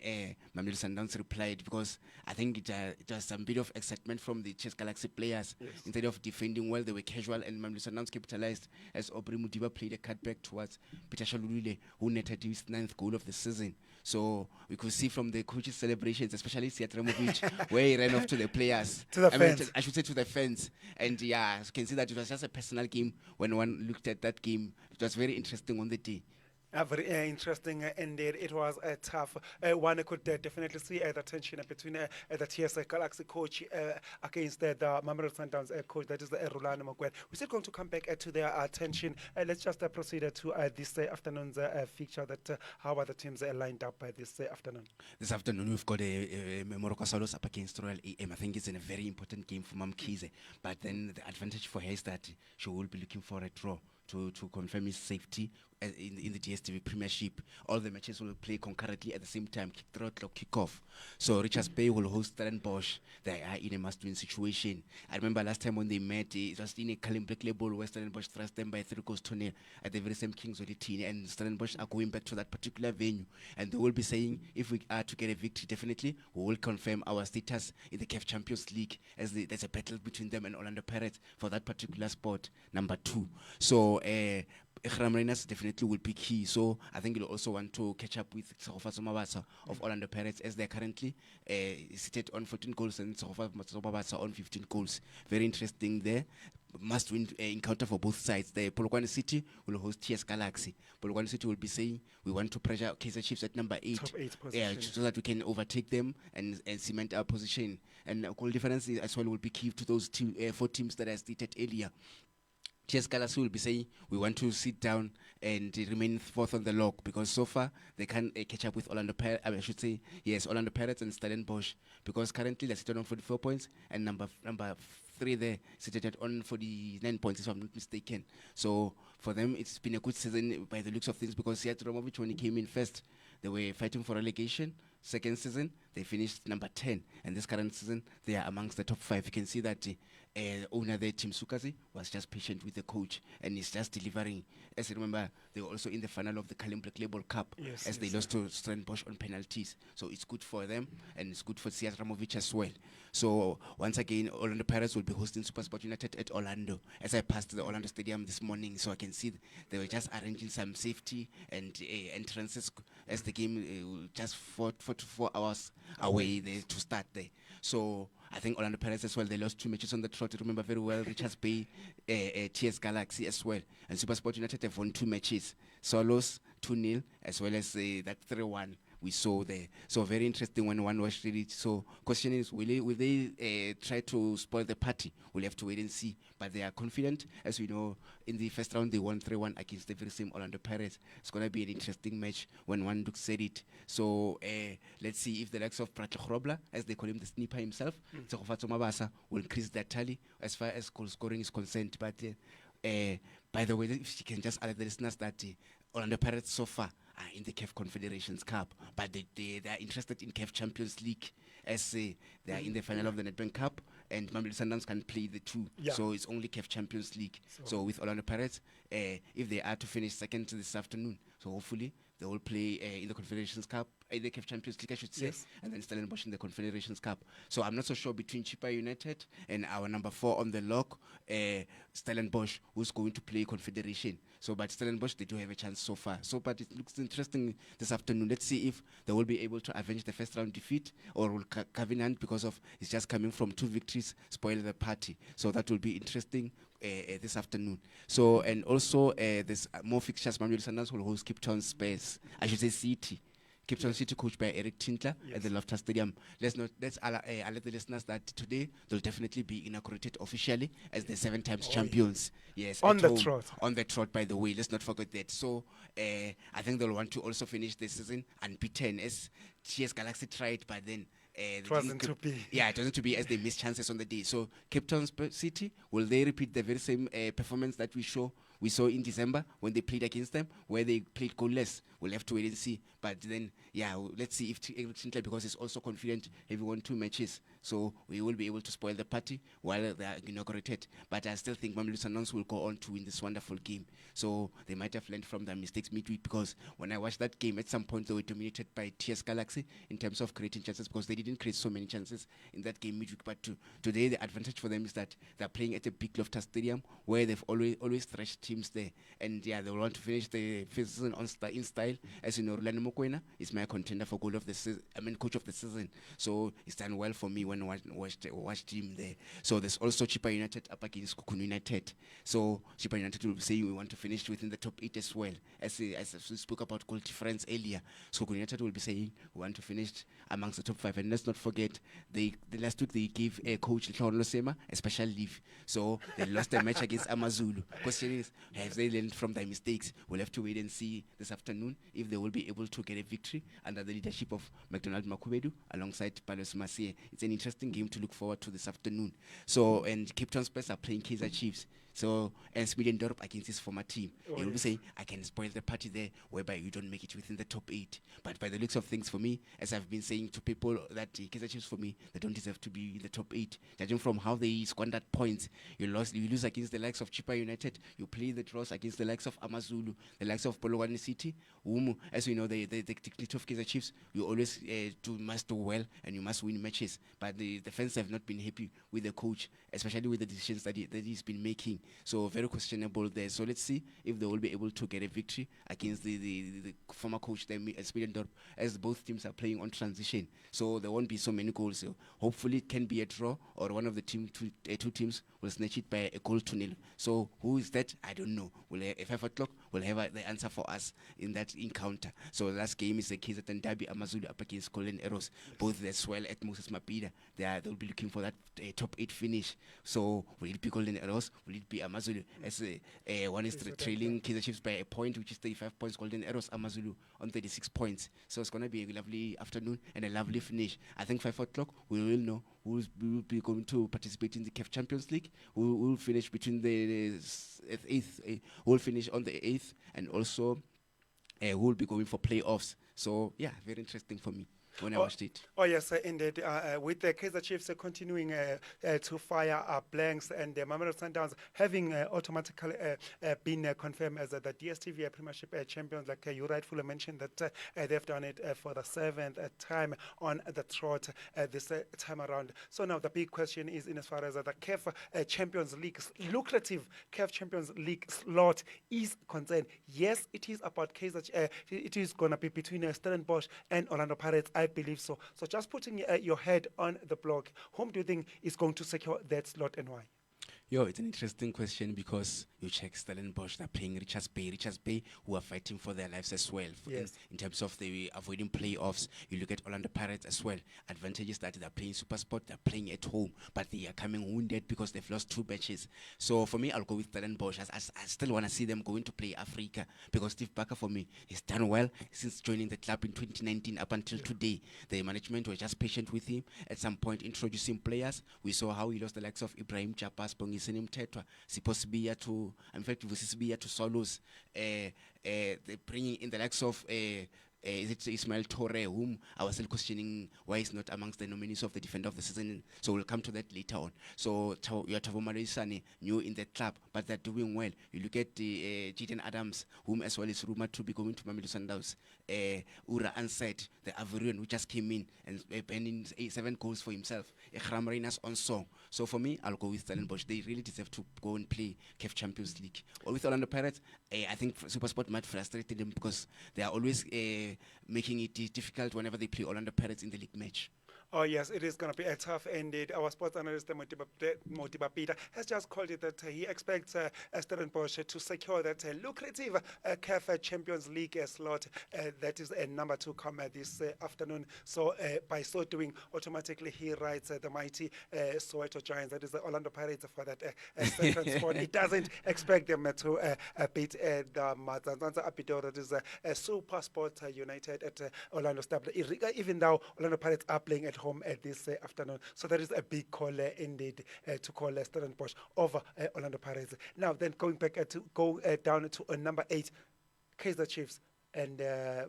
Mamelodi Sundowns replied, because I think it was some bit of excitement from the Chess Galaxy players. Yes. Instead of defending well, they were casual, and Mamelodi Sundowns capitalized as Aubrey Mudiba played a cutback towards Peter Shalulile, who netted his 9th goal of the season. So we could see from the coach's celebrations, especially Siatramovic, where he ran off to the players. To the fans. I should say to the fans. And yeah, you can see that it was just a personal game. When one looked at that game, it was very interesting on the day. Very interesting indeed. It was a tough one. I could definitely see the tension between the TS Galaxy coach against the Mamelodi Sundowns coach, that is Rulano Mokwena. We're still going to come back to their tension. Let's just proceed to this afternoon's fixture. That how are the teams lined up this afternoon? This afternoon, we've got a Moroka Solos up against Royal AM. I think it's a very important game for Mam Kize. But then the advantage for her is that she will be looking for a draw to confirm his safety in the DSTV Premiership. All the matches will play concurrently at the same time, kick off. So Richards Bay will host Stellenbosch. They are in a must-win situation. I remember last time when they met, it was in a Kalim Black Label where Stellenbosch thrust them by 3-0 at the very same Kingswood team, and Stellenbosch are going back to that particular venue, and they will be saying, if we are to get a victory, definitely we will confirm our status in the CAF Champions League, as there's a battle between them and Orlando Pirates for that particular spot, number 2. So Ikram Reyners definitely will be key. So I think you'll also want to catch up with Tsahofa Mabasa of Orlando Pirates, as they're currently seated on 14 goals and Tsahofa Mabasa on 15 goals. Very interesting there. Must win encounter for both sides. The Polokwane City will host TS Galaxy. Polokwane City will be saying, we want to pressure Kaizer Chiefs at number 8. Top 8 position. So that we can overtake them and cement our position. And goal difference as well will be key to those 4 teams that I stated earlier. TS Galaxy will be saying, we want to sit down and remain 4th on the log, because so far they can't catch up with Orlando Pirates. I should say, yes, Orlando Pirates and Stellenbosch, because currently they're sitting on 44 points, and number 3 there sitting on 49 points, if I'm not mistaken. So for them, it's been a good season by the looks of things, because Siatramovic, when he came in first, they were fighting for relegation. Second season, they finished number 10, and this current season, they are amongst the top 5. You can see that owner there, Tim Sukazi, was just patient with the coach, and he's just delivering. As you remember, they were also in the final of the Kalim Black Label Cup, as they lost to Stellenbosch on penalties. So it's good for them, and it's good for Siatramovic as well. So once again, Orlando Pirates will be hosting SuperSport United at Orlando. As I passed the Orlando Stadium this morning, so I can see they were just arranging some safety and entrances, as the game just 4 hours away there to start there. So I think Orlando Pirates as well, they lost 2 matches on the trot. Remember very well, Richards Bay, TS Galaxy as well. And SuperSport United have won 2 matches. Solos 2-0, as well as that 3-1 we saw there. So very interesting when one was really. So question is, will they try to spoil the party? We'll have to wait and see. But they are confident. As we know, in the first round, they won 3-1 against the very same Orlando Pirates. It's going to be an interesting match when one looks at it. So let's see if the likes of Bradley Grobler, as they call him, the sniper himself, Tsegofatso Mabasa, will increase that tally as far as goal scoring is concerned. But By the way, if you can just alert the listeners that Orlando Pirates so far are in the CAF Confederations Cup, but they are interested in CAF Champions League as they are in the final of the Nedbank Cup, and Mamelodi Sundowns can play the two. Yeah. So it's only CAF Champions League. So with Orlando Pirates, if they are to finish second this afternoon, so hopefully they will play in the Confederations Cup, the CAF Champions League, I should say, Yes. and then Stellenbosch in the Confederations Cup. So I'm not so sure between Chippa United and our number 4 on the lock, Stellenbosch, who's going to play Confederation. So, but Stellenbosch, they do have a chance so far. So, but it looks interesting this afternoon. Let's see if they will be able to avenge the first round defeat, or will Covenant, because of it's just coming from 2 victories, spoil the party. So that will be interesting this afternoon. So, and also there's more fixtures. Mamelodi Sundowns will host Cape Town Spurs. I should say City. Cape Town City, coached by Eric Tintler at the Loftus Stadium. Let's alert the listeners that today they'll definitely be inaugurated officially as the 7 times champions. Yes, On at the home. trot. On the trot, by the way. Let's not forget that. So I think they'll want to also finish the season unbeaten, as TS Galaxy tried, but then It wasn't to be. Yeah, it wasn't to be, as they missed chances on the day. So Cape Town City, will they repeat the very same performance that we saw in December when they played against them, where they played goalless? We'll have to wait and see. But then, yeah, let's see if Eric Tintler, because he's also confident, having won 2 matches, so we will be able to spoil the party while they are inaugurated. But I still think Mamelodi Sundowns will go on to win this wonderful game. So they might have learned from their mistakes midweek, because when I watched that game, at some point they were dominated by TS Galaxy in terms of creating chances, because they didn't create so many chances in that game midweek. But today, the advantage for them is that they're playing at a big Loftus Stadium, where they've always thrashed teams there. And yeah, they will want to finish the season in style. As you know, Rulani Mokoena is my contender for goal of the season. Coach of the season. So it's done well for me when I watched him there. So there's also Chippa United up against Kukunu United. So Chippa United will say we want to finish within the top 8 as well. As we spoke about goal difference earlier. So Kukunu United will be saying we want to finish amongst the top 5. And let's not forget, the last week they gave coach Tlhaolo Sema a special leave. So they lost a match against Amazulu. Question is, have they learned from their mistakes? We'll have to wait and see this afternoon if they will be able to get a victory under the leadership of McDonald Makubedu alongside Palos Masie. It's an interesting game to look forward to this afternoon. So, and Cape Town Spurs are playing Kaizer Chiefs. So, and Smedendorp against his former team. He will be saying, I can spoil the party there, whereby you don't make it within the top 8. But by the looks of things, for me, as I've been saying to people, that Kaizer Chiefs, for me, they don't deserve to be in the top 8. Judging from how they squandered points, you lose against the likes of Chippa United, you play the draws against the likes of Amazulu, the likes of Polokwane City, whom, as we know, the dignity of Kaizer Chiefs, you always must do well and you must win matches. But the fans have not been happy with the coach, especially with the decisions that he's been making. So very questionable there. So let's see if they will be able to get a victory against the former coach, Smedendorp, as both teams are playing on transition. So there won't be so many goals. So hopefully it can be a draw, or one of the two teams will snatch it by a goal to nil. So who is that? I don't know. At 5 o'clock, we'll have the answer for us in that encounter. So the last game is the KZN Derby, Amazulu up against Golden Arrows. Both as well at Moses Mapida. They'll be looking for that top 8 finish. So will it be Golden Arrows? Will it be Amazulu? As one is trailing Kaizer Chiefs by a point, which is 35 points. Golden Arrows, Amazulu on 36 points. So it's going to be a lovely afternoon and a lovely finish. I think 5 o'clock, we will know who will be going to participate in the CAF Champions League. Who will finish between the 8th, who will finish on the 8th, and also who will be going for playoffs. So yeah, very interesting for me when I watched it. Oh yes, indeed. With the Kaizer Chiefs continuing to fire blanks, and the Mamelodi Sundowns having automatically been confirmed as the DStv Premiership champions, like you rightfully mentioned that they've done it for the 7th time on the trot this time around. So now the big question is, in as far as the CAF Champions League, lucrative CAF Champions League slot is concerned. Yes, it is about Kaizer. It is going to be between Stellenbosch and Orlando Pirates, I believe so. So just putting your head on the block, whom do you think is going to secure that slot and why? It's an interesting question, because you check Stellenbosch, they're playing Richards Bay, who are fighting for their lives as well. Yes. In terms of the avoiding playoffs, you look at Orlando Pirates as well. Advantages that they're playing Supersport, they're playing at home, but they are coming wounded because they've lost 2 matches. So for me, I'll go with Stellenbosch. I still want to see them going to play Africa, because Steve Barker, for me, has done well since joining the club in 2019 up until today. The management were just patient with him. At some point, introducing players. We saw how he lost the likes of Ibrahim Chapas, ngiseni umthethwa supposed to be to in fact Vusisibiya to Solos they bringing in the likes of is it Ismail Torre, whom I was still questioning why he's not amongst the nominees of the Defender of the Season. So we'll come to that later on. So you have Tavo Marisani, new in the club, but they're doing well. You look at Jaden Adams, whom as well is rumored to be going to Mamelodi Sundowns. Ura Ansett, the Ivorian, who just came in and penning 7 goals for himself. Marinas on song. So for me, I'll go with Stellenbosch. They really deserve to go and play CAF Champions League. Or with Orlando Pirates, I think SuperSport might frustrate them because they are always making it difficult whenever they play Orlando Pirates in the league match. Oh, yes, it is going to be a tough indeed. Our sports analyst, Motiba Peter, has just called it that he expects Stellenbosch to secure that lucrative CAF Champions League slot that is number 2 come this afternoon. So by so doing, automatically he writes the mighty Soweto Giants, that is the Orlando Pirates, for that second spot. He doesn't expect them to beat the Mazanza Apidor, that is Super Sport United at Orlando Stable, even though Orlando Pirates are playing at home this afternoon. So that is a big call indeed to call Stellenbosch over Orlando Pirates. Now then going back to go down to number 8, Kaizer Chiefs and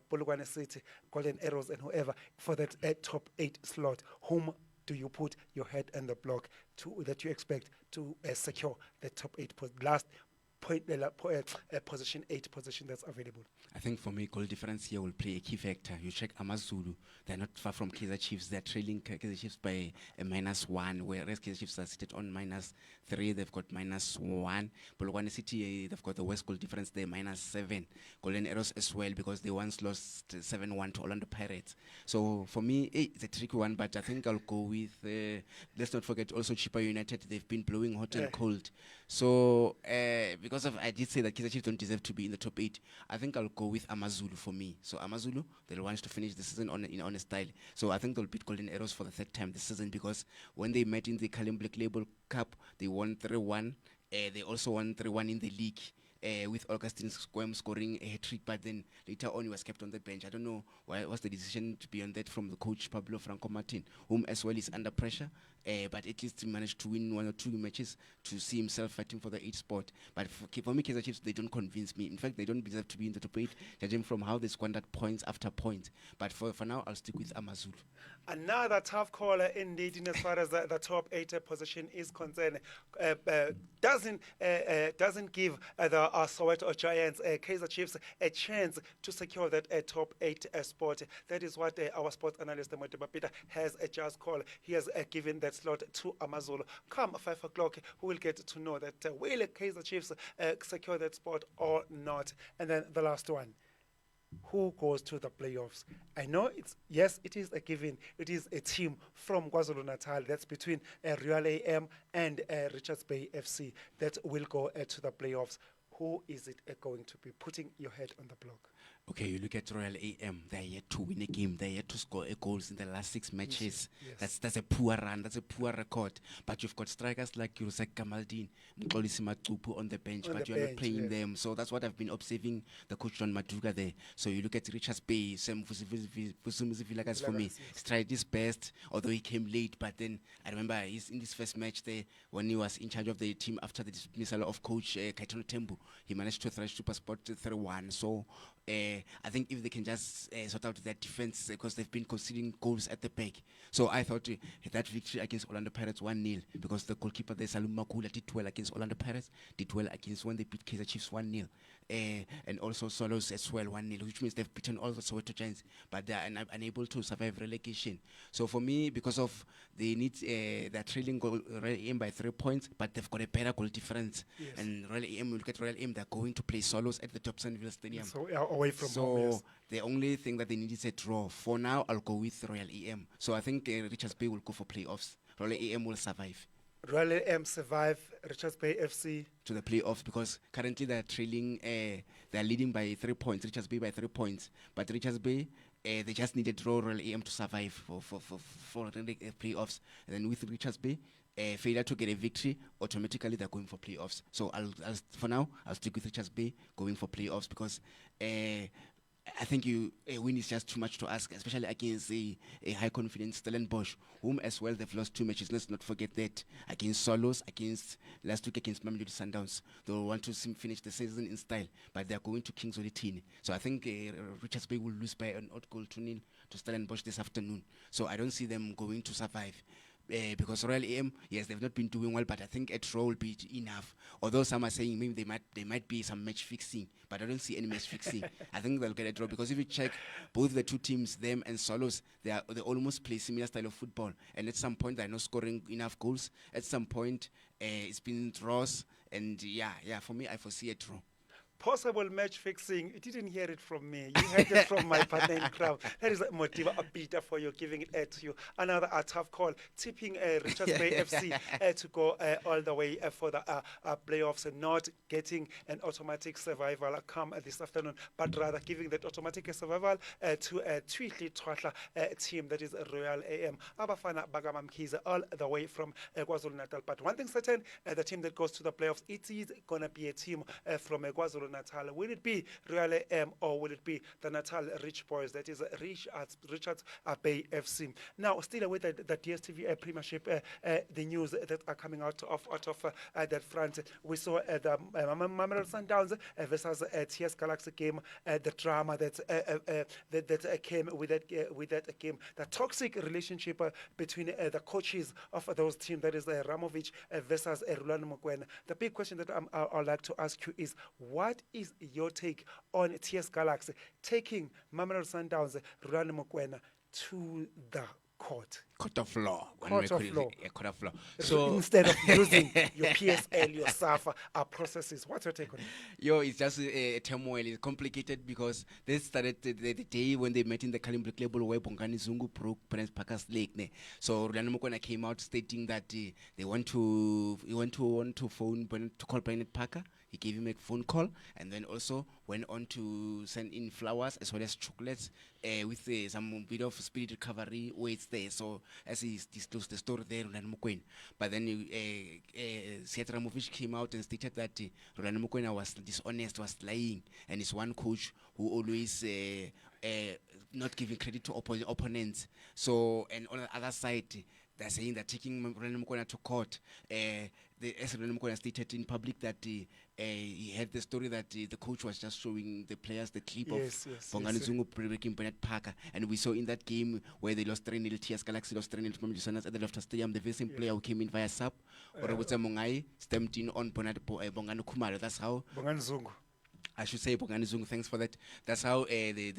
Polokwane City, Golden Arrows and whoever for that top 8 slot. Whom do you put your head on the block to that you expect to secure the top 8 last point, position 8 position that's available? I think for me, goal difference here will play a key factor. You check AmaZulu, they're not far from Kaizer Chiefs. They're trailing Kaizer Chiefs by a -1, whereas Kaizer Chiefs are seated on -3. They've got -1. Polokwane City, they've got the worst goal difference there, -7. Golden Arrows as well, because they once lost 7-1 to Orlando Pirates. So for me, it's a tricky one, but I think I'll go with, let's not forget also Chippa United. They've been blowing hot and cold. So because of, I did say that Kaizer Chiefs don't deserve to be in the top 8, I think I'll go with AmaZulu for me. So AmaZulu, they'll want to finish the season on a style. So I think they'll beat Golden Arrows for the 3rd time this season, because when they met in the Kalim Black Label Cup, they won 3-1. They also won 3-1 in the league. With Augustine Squam scoring a hat-trick, but then later on he was kept on the bench. I don't know why was the decision to be on that from the coach Pablo Franco Martin, whom as well is under pressure, but at least he managed to win 1 or 2 matches to see himself fighting for the 8th spot. But for me, Kaizer Chiefs, they don't convince me. In fact, they don't deserve to be in the top 8, judging from how they squandered points after points. But for now, I'll stick with AmaZulu. Another tough caller indeed, in as far as the top 8 position is concerned. Doesn't give the Soweto Giants, Kaizer Chiefs, a chance to secure that top 8 spot. That is what our sports analyst Motiba Peter has just called. He has given that slot to AmaZulu. Come 5 o'clock, we will get to know that will Kaizer Chiefs secure that spot or not. And then the last one, who goes to the playoffs? I know it is a given. It is a team from KwaZulu-Natal that's between Real AM and Richards Bay FC that will go to the playoffs. Who is it going to be? Putting your head on the block. Okay, you look at Royal AM, they're yet to win a game, they're yet to score goals in the last 6 matches. Yes. That's a poor run, that's a poor record. But you've got strikers like Yurusek Kamaldeen, Mkolisi Matupu on the bench, but you're not playing them. So that's what I've been observing the coach John Maduga there. So you look at Richards Bay, Sam Fusivilagas for me. He's tried his best, although he came late, but then I remember he's in this first match there when he was in charge of the team after the dismissal of coach Kaitono Tembu. He managed to thrash SuperSport 3-1. So I think if they can just sort out their defense, because they've been conceding goals at the back. So I thought that victory against Orlando Pirates 1-0, because the goalkeeper there, Salum Makula, did well against Orlando Pirates, did well against when they beat Kaizer Chiefs 1-0. And also Solos as well 1-0, which means they've beaten all the Soweto Giants, but they are unable to survive relegation. So for me, because of they need, they're trailing Royal AM by 3 points, but they've got a better goal difference. Yes. And Royal AM, look at Royal AM, they're going to play Solos at the Dobsonville Stadium. So away from home. Yes. The only thing that they need is a draw. For now, I'll go with Royal AM. So I think Richards Bay will go for playoffs. Royal AM will survive. Royal AM survive, Richards Bay FC to the playoffs, because currently they're trailing, they're leading by 3 points, Richards Bay by 3 points. But Richards Bay, they just need a draw, Royal AM to survive for the playoffs. And then with Richards Bay, failure to get a victory, automatically they're going for playoffs. So for now, I'll stick with Richards Bay going for playoffs, because I think a win is just too much to ask, especially against a high confidence Stellenbosch, whom as well they've lost 2 matches. Let's not forget that against Solos, against last week against Mamelodi Sundowns. They'll want to finish the season in style, but they're going to Kings Olitini. So I think Richards Bay will lose by an odd goal to nil to Stellenbosch this afternoon. So I don't see them going to survive. Because Royal AM, yes, they've not been doing well, but I think a draw will be enough. Although some are saying maybe they might be some match fixing, but I don't see any match fixing. I think they'll get a draw because if you check both the two teams, them and Solos, they almost play similar style of football, and at some point they're not scoring enough goals. At some point, it's been draws, and yeah, for me, I foresee a draw. Possible match fixing. You didn't hear it from me. You heard it from my partner in crowd. That is Motiva Abita for you, giving it to you. Another tough call, tipping Richards Bay FC to go all the way for the playoffs and not getting an automatic survival come this afternoon, but rather giving that automatic survival to a Tweetly Twatla team that is Royal AM. Abafana Bagamamkiza all the way from KwaZulu-Natal. But one thing certain, the team that goes to the playoffs, it is going to be a team from KwaZulu Natal. Will it be Royal AM or will it be the Natal Rich Boys? That is Richards Bay FC. Now, still with the DSTV Premiership, the news that are coming out of that front. We saw the Mamelodi Sundowns versus TS Galaxy game. The drama that came with that game. The toxic relationship between the coaches of those teams. That is Ramovic versus Rulani Mokwena. The big question that I'd like to ask you is, what is your take on TS Galaxy taking Mamelodi Sundowns, Rulani Mokwena to the court? Court of law. Court of law. Court of law. So instead of using your PSL, your SAFA processes, what's your take on it? It's just a turmoil. It's complicated because this started the day when they met in the Kalimbrik label where Bongani Zungu broke Prince Parker's leg. So Rulani Mokwena came out stating that they want to call Bernard Parker. He gave him a phone call and then also went on to send in flowers as well as chocolates with some bit of spirit recovery weights there. So as he disclosed the story there, Rulani Mokwena. But then Siet Ramovic came out and stated that Rulani Mokwena was dishonest, was lying, and is one coach who always not giving credit to opponents. So, and on the other side, they're saying that taking Rulani Mokwena to court, as Rulani Mokwena stated in public that he had the story that the coach was just showing the players the clip of Bongani Zungu breaking Bernard Parker, and we saw in that game where they lost 3-0, TS Galaxy lost 3-0 to Mamelodi Sundowns at the Loftus Stadium, the very same player who came in via sub, Orabutsa Mongai, stamped in on Bongani Kumalo. That's how Bongani Zungu. I should say, Bongani Zungu, thanks for that. That's how the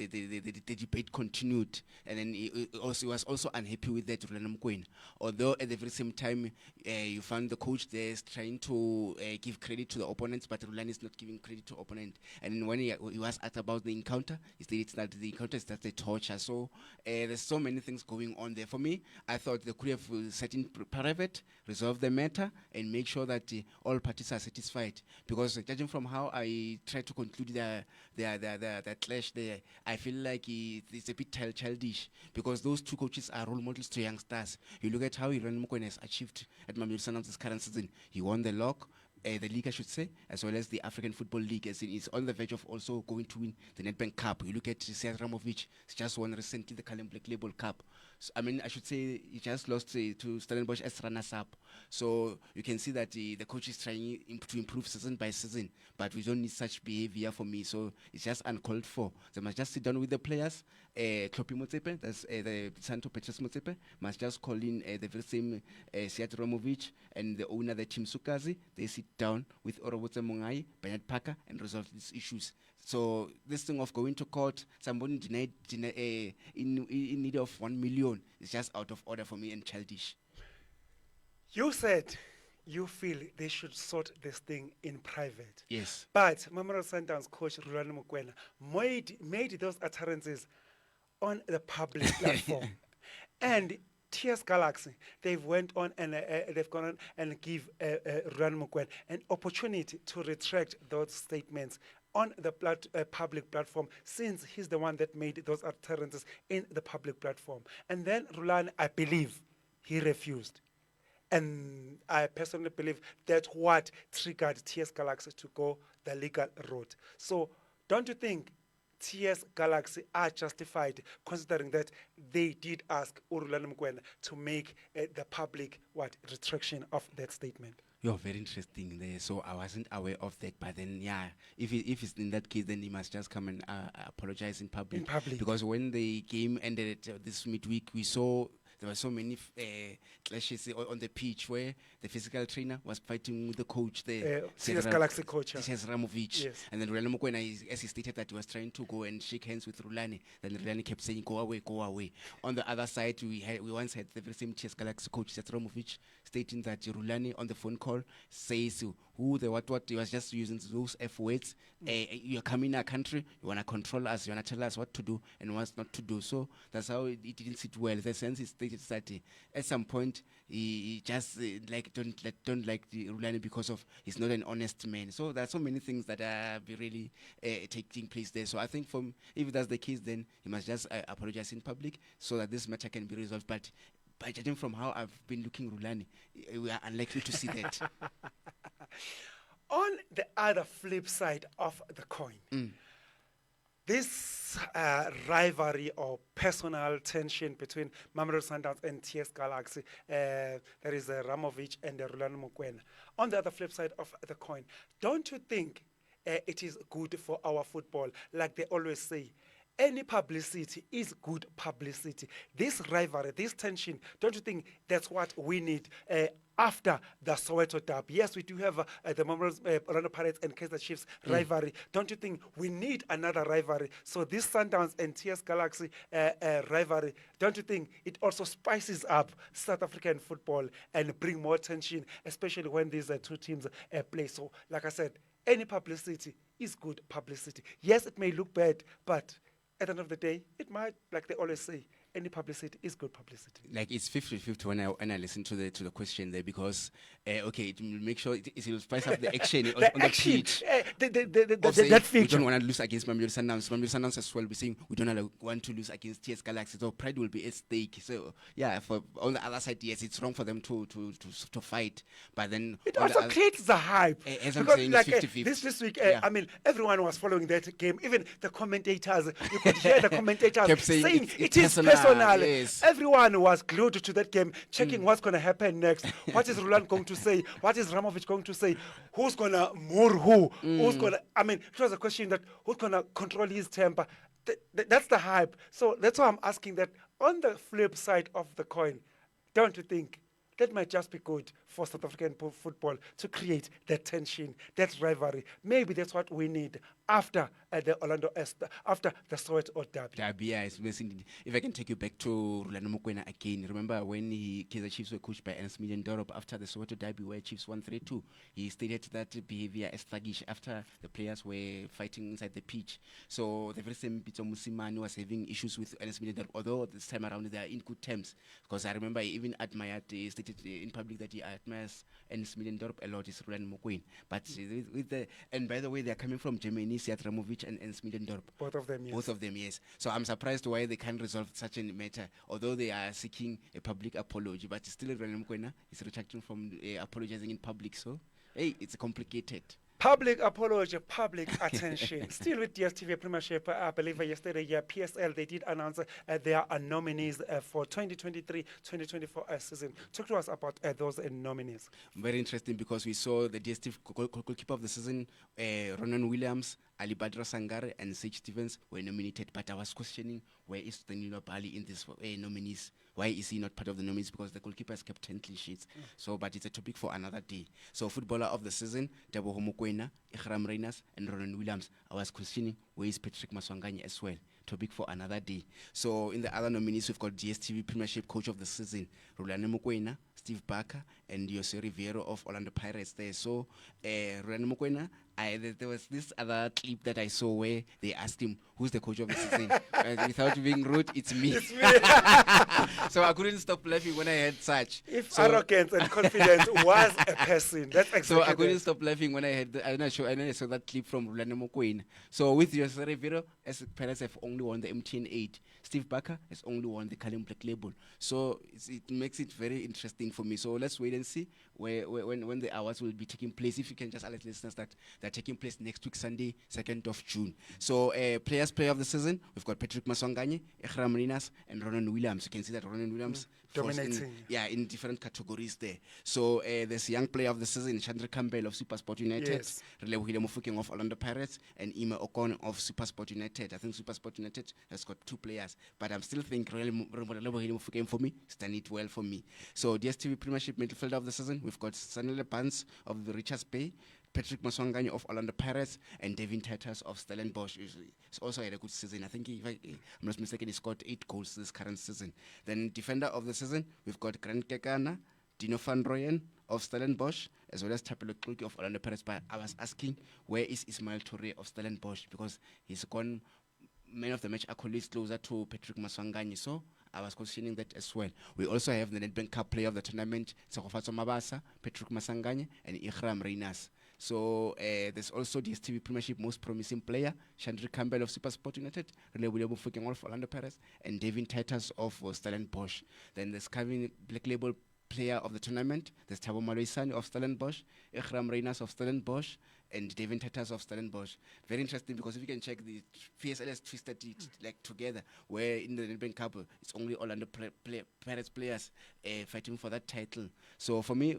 debate continued. And then he was also unhappy with that, Rulani Mokwena. Although at the very same time, you found the coach there is trying to give credit to the opponents, but Rulani is not giving credit to opponent. And when he was asked about the encounter, he stated that the encounter is just a torture. So there's so many things going on there. For me, I thought they could have set in private, resolve the matter, and make sure that all parties are satisfied. Because judging from how I tried to conclude the clash there, I feel like it's a bit childish because those two coaches are role models to youngsters. You look at how Rulani Mokwena has achieved at Mamelodi Sundowns this current season. He won the league, I should say, as well as the African Football League, as in is on the verge of also going to win the Nedbank Cup. You look at Siet Ramovic, he's just won recently the Kalimbrik Label Cup. So, I mean, I should say he just lost to Stellenbosch as runners-up. So you can see that the coach is trying to improve season by season, but we don't need such behavior for me. So it's just uncalled for. They must just sit down with the players. Klopi Motsepe, that's the Santo Petrus Motsepe, must just call in the very same Siet Ramovic and the owner, the Tim Sukazi. They sit down with Orobotse Mongai, Bernard Parker, and resolve these issues. So this thing of going to court, somebody in need of 1 million is just out of order for me and childish. You said you feel they should sort this thing in private. Yes. But Mamelodi Sundowns coach Rulani Mokwena made those utterances on the public platform. And TS Galaxy, they've went on and they've gone on and give Rulani Mokwena an opportunity to retract those statements on the public platform, since he's the one that made those utterances in the public platform. And then Rulani, I believe, he refused. And I personally believe that's what triggered TS Galaxy to go the legal route. So don't you think TS Galaxy are justified, considering that they did ask Urulani Mokoena to make the public retraction of that statement. You're very interesting there. So I wasn't aware of that. But then, yeah, if it's in that case, then he must just come and apologize in public. In public. Because when the game ended this midweek, we saw there were so many clashes on the pitch where the physical trainer was fighting with the coach there. TS Galaxy coach. TS Ramovic. Yes. And then Rulani Mokoena, as he stated that he was trying to go and shake hands with Rulani. Then Rulani kept saying, go away, go away. On the other side, we once had the very same TS Galaxy coach, TS Ramovic, stating that Rulani on the phone call says who the what he was just using those F words. You're coming in our country, you want to control us, you want to tell us what to do and what not to do. So that's how it didn't sit well. The sense is stated that at some point he just don't like the Rulani because of he's not an honest man. So there are so many things that are really taking place there. So I think if that's the case, then he must just apologize in public so that this matter can be resolved. But by judging from how I've been looking Rulani, we are unlikely to see that. On the other flip side of the coin, this rivalry or personal tension between Mamelodi Sundowns and TS Galaxy, there is Ramovic and Rulani Mokoena. On the other flip side of the coin, don't you think it is good for our football? Like they always say, any publicity is good publicity. This rivalry, this tension, don't you think that's what we need after the Soweto derby? Yes, we do have the Orlando Pirates and Kaizer Chiefs rivalry. Don't you think we need another rivalry? So this Sundowns and TS Galaxy rivalry, don't you think it also spices up South African football and bring more tension, especially when these two teams play? So, like I said, any publicity is good publicity. Yes, it may look bad, but at the end of the day, it might, like they always say, any publicity is good publicity. Like it's 50-50 when I listen to the question there, because it will make sure it will spice up the action on the pitch. That feature. We don't want to lose against Mamelodi Sundowns. Mamelodi Sundowns as well. We're saying we don't want to lose against TS Galaxy. So pride will be at stake. So yeah, for on the other side, yes, it's wrong for them to fight. But then it also creates the hype. As I'm because saying, like 50-50. This week, I mean, everyone was following that game. Even the commentators, you could hear the commentators kept saying it is personal. Yes. Everyone was glued to that game, checking what's going to happen next. What is Roland going to say? What is Ramovic going to say? Who's going to moor who? Who's going to, I mean, it was a question that who's going to control his temper? That's the hype. So that's why I'm asking that on the flip side of the coin, don't you think that might just be good for South African football to create that tension, that rivalry? Maybe that's what we need after the after the Soweto derby. Yeah, if I can take you back to Rulani Mokoena again, remember when Kaizer Chiefs were coached by Ernst Middendorp after the Soweto derby where Chiefs won 3-2, he stated that behavior is sluggish after the players were fighting inside the pitch. So the very same Pito Musimani was having issues with Ernst Middendorp, although this time around they are in good terms. Because I remember he even admired, stated in public that he admires Ernst Middendorp a lot, is Rulani Mokoena. But and by the way, they are coming from Germany, Siad Ramovic and Ernst Middendorp. Both of them, yes. Both of them, yes. So I'm surprised why they can't resolve such a matter, although they are seeking a public apology. But still, Rulani Mokoena is retracting from apologizing in public. So, hey, it's complicated. Public apology, public attention. Still with DSTV Premiership, I believe yesterday, PSL, they did announce their nominees for 2023-2024 season. Talk to us about those nominees. Very interesting, because we saw the DSTV goalkeeper of the season, Ronan Williams, Ali Badra Sangare, and Sage Stevens were nominated. But I was questioning, where is Danilo Bali in this nominees? Why is he not part of the nominees? Because the goalkeeper has kept 10 clean sheets. So, but it's a topic for another day. So, footballer of the season, Teboho Mokoena, Ikram Reyners, and Ronan Williams. I was questioning, where is Patrick Maswanganye as well? Topic for another day. So, in the other nominees, we've got GSTV Premiership Coach of the Season, Rulani Mokoena, Steve Barker, and Jose Riviero of Orlando Pirates there. So, Rulani Mokoena, there was this other clip that I saw where they asked him, who's the coach of the season? Without being rude, it's me. It's me. So I couldn't stop laughing when I heard such. If arrogance and confidence was a person, that's exactly. So I couldn't stop laughing when I heard I saw that clip from Rulani Mokoena. So with Jose Riviero, as Pirates have only won the MTN 8, Steve Barker has only won the Callum Black Label. So it makes it very interesting for me. So let's wait and see when the awards will be taking place. If you can just alert listeners that They're taking place next week, Sunday, 2nd of June. So player of the season, we've got Patrick Maswanganye, Ekhram Rinas, and Ronan Williams. You can see that Ronan Williams falls in different categories there. So there's young player of the season, Chandra Campbell of SuperSport United, Yes. Relebohile Mofokeng of Orlando Pirates, and Ima Okon of SuperSport United. I think SuperSport United has got 2 players, but I'm still think Relebohile Mofokeng for me, stand it well for me. So DSTV Premiership midfielder of the season, we've got Sanele Pants of the Richards Bay, Patrick Maswanganye of Orlando Pirates, and Devin Titus of Stellenbosch. He's also had a good season. I think, if I'm not mistaken, he scored 8 goals this current season. Then defender of the season, we've got Grant Kekana, Dino van Rooyen of Stellenbosch, as well as Tapelo Kluki of Orlando Pirates. But I was asking, where is Ismail Toure of Stellenbosch? Because he's gone man of the match accolades closer to Patrick Maswanganye. So I was questioning that as well. We also have the Nedbank Cup player of the tournament, Segofatso Mabasa, Patrick Maswanganye, and Ekhram Rinas. So there's also the DSTV Premiership most promising player, Chandra Campbell of SuperSport United, Relebohile Mofokeng of Orlando Pirates, and Devin Titus of Stellenbosch. Then there's Kevin Black Label player of the tournament, there's Thabo Maloisane of Stellenbosch, Ekhram Rinas of Stellenbosch, and Devin Titus of Stellenbosch. Very interesting, because if you can check the PSLS twisted it like together, where in the Nedbank Cup it's only Orlando Pirates players fighting for that title. So for me,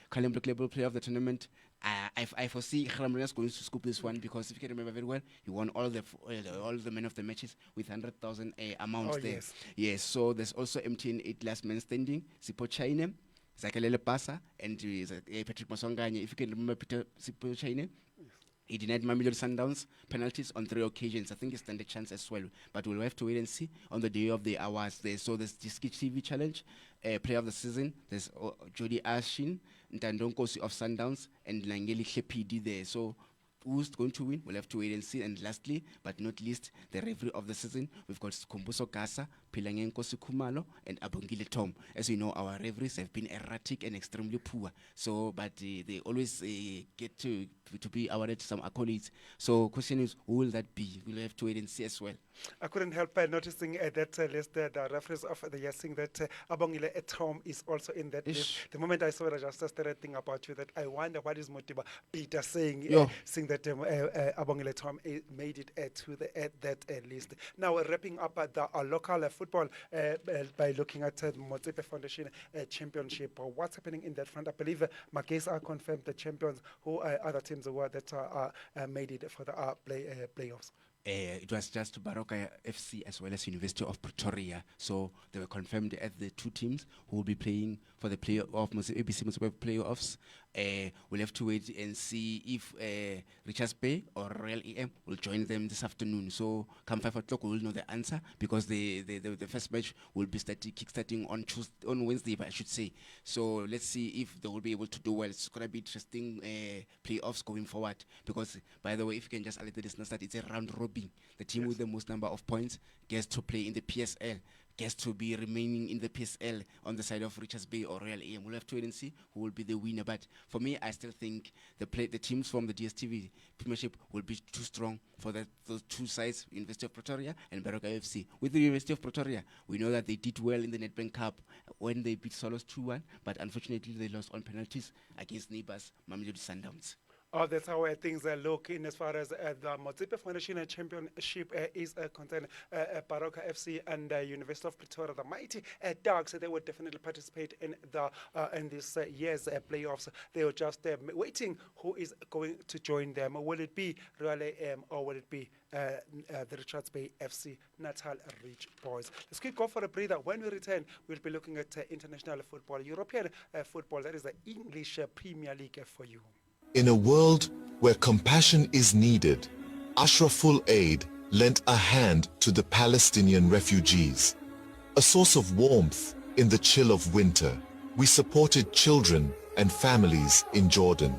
Colin Black Label player of the tournament, I foresee Ekhram Rinas going to scoop this one, because if you can remember very well, he won all the men of the matches with 100,000 amounts there. Yes. So there's also MTN 8 last man standing, Sipho Chaine, Zakalele Pasa, and Patrick Maswanganye. If you can remember Peter Sipho Chaine, he denied Mamelodi Sundowns penalties on 3 occasions. I think he stands a chance as well. But we'll have to wait and see on the day of the awards there. So there's the Skitch TV Challenge, player of the season. There's Jody Ashin, Ntandonkosi of Sundowns, and Langeli Shepidi there. So who's going to win? We'll have to wait and see. And lastly, but not least, the referee of the season, we've got Kombuso Gasa, Pilangenkosi Kumalo, and Abongile Tom. As we know, our referees have been erratic and extremely poor. So, but they always get to be awarded some accolades. So, question is, who will that be? We'll have to wait and see as well. I couldn't help by noticing that list, the referees of the year, saying that Abongile Tom is also in that list. The moment I saw it, I just started thinking about you, that I wonder what is Motiba Peter saying, saying that Abongile Tom made it to that list. Now, wrapping up the local football by looking at the Motsepe Foundation Championship. What's happening in that front? I believe Magesa are confirmed the champions. Who other teams were that made it for the playoffs? It was just Baroka FC as well as University of Pretoria. So they were confirmed as the 2 teams who will be playing for the ABC Motsepe playoffs. We'll have to wait and see if Richards Bay or Royal EM will join them this afternoon. So come 5 o'clock, we will know the answer, because the first match will be kickstarting on Wednesday, I should say. So let's see if they will be able to do well. It's going to be interesting playoffs going forward, because, by the way, if you can just alert the listeners that it's a round robin. The team with the most number of points gets to play in the PSL, gets to be remaining in the PSL on the side of Richards Bay or Royal EM. We'll have to wait and see who will be the winner. But for me, I still think the teams from the DSTV Premiership will be too strong for those 2 sides, University of Pretoria and Baroka FC. With the University of Pretoria, we know that they did well in the Nedbank Cup when they beat Solos 2-1, but unfortunately they lost on penalties against neighbours Mamelodi Sundowns. Oh, that's how things look in as far as the Motsepe Foundation Championship is concerned. Baroka FC and University of Pretoria, the mighty Dogs, they would definitely participate in this year's playoffs. They were just waiting who is going to join them. Will it be Royal AM or will it be the Richards Bay FC Natal Rich Boys? Let's quick go for a breather. When we return, we'll be looking at international football, European football. That is the English Premier League for you. In a world where compassion is needed, Ashraful Aid lent a hand to the Palestinian refugees. A source of warmth in the chill of winter, we supported children and families in Jordan.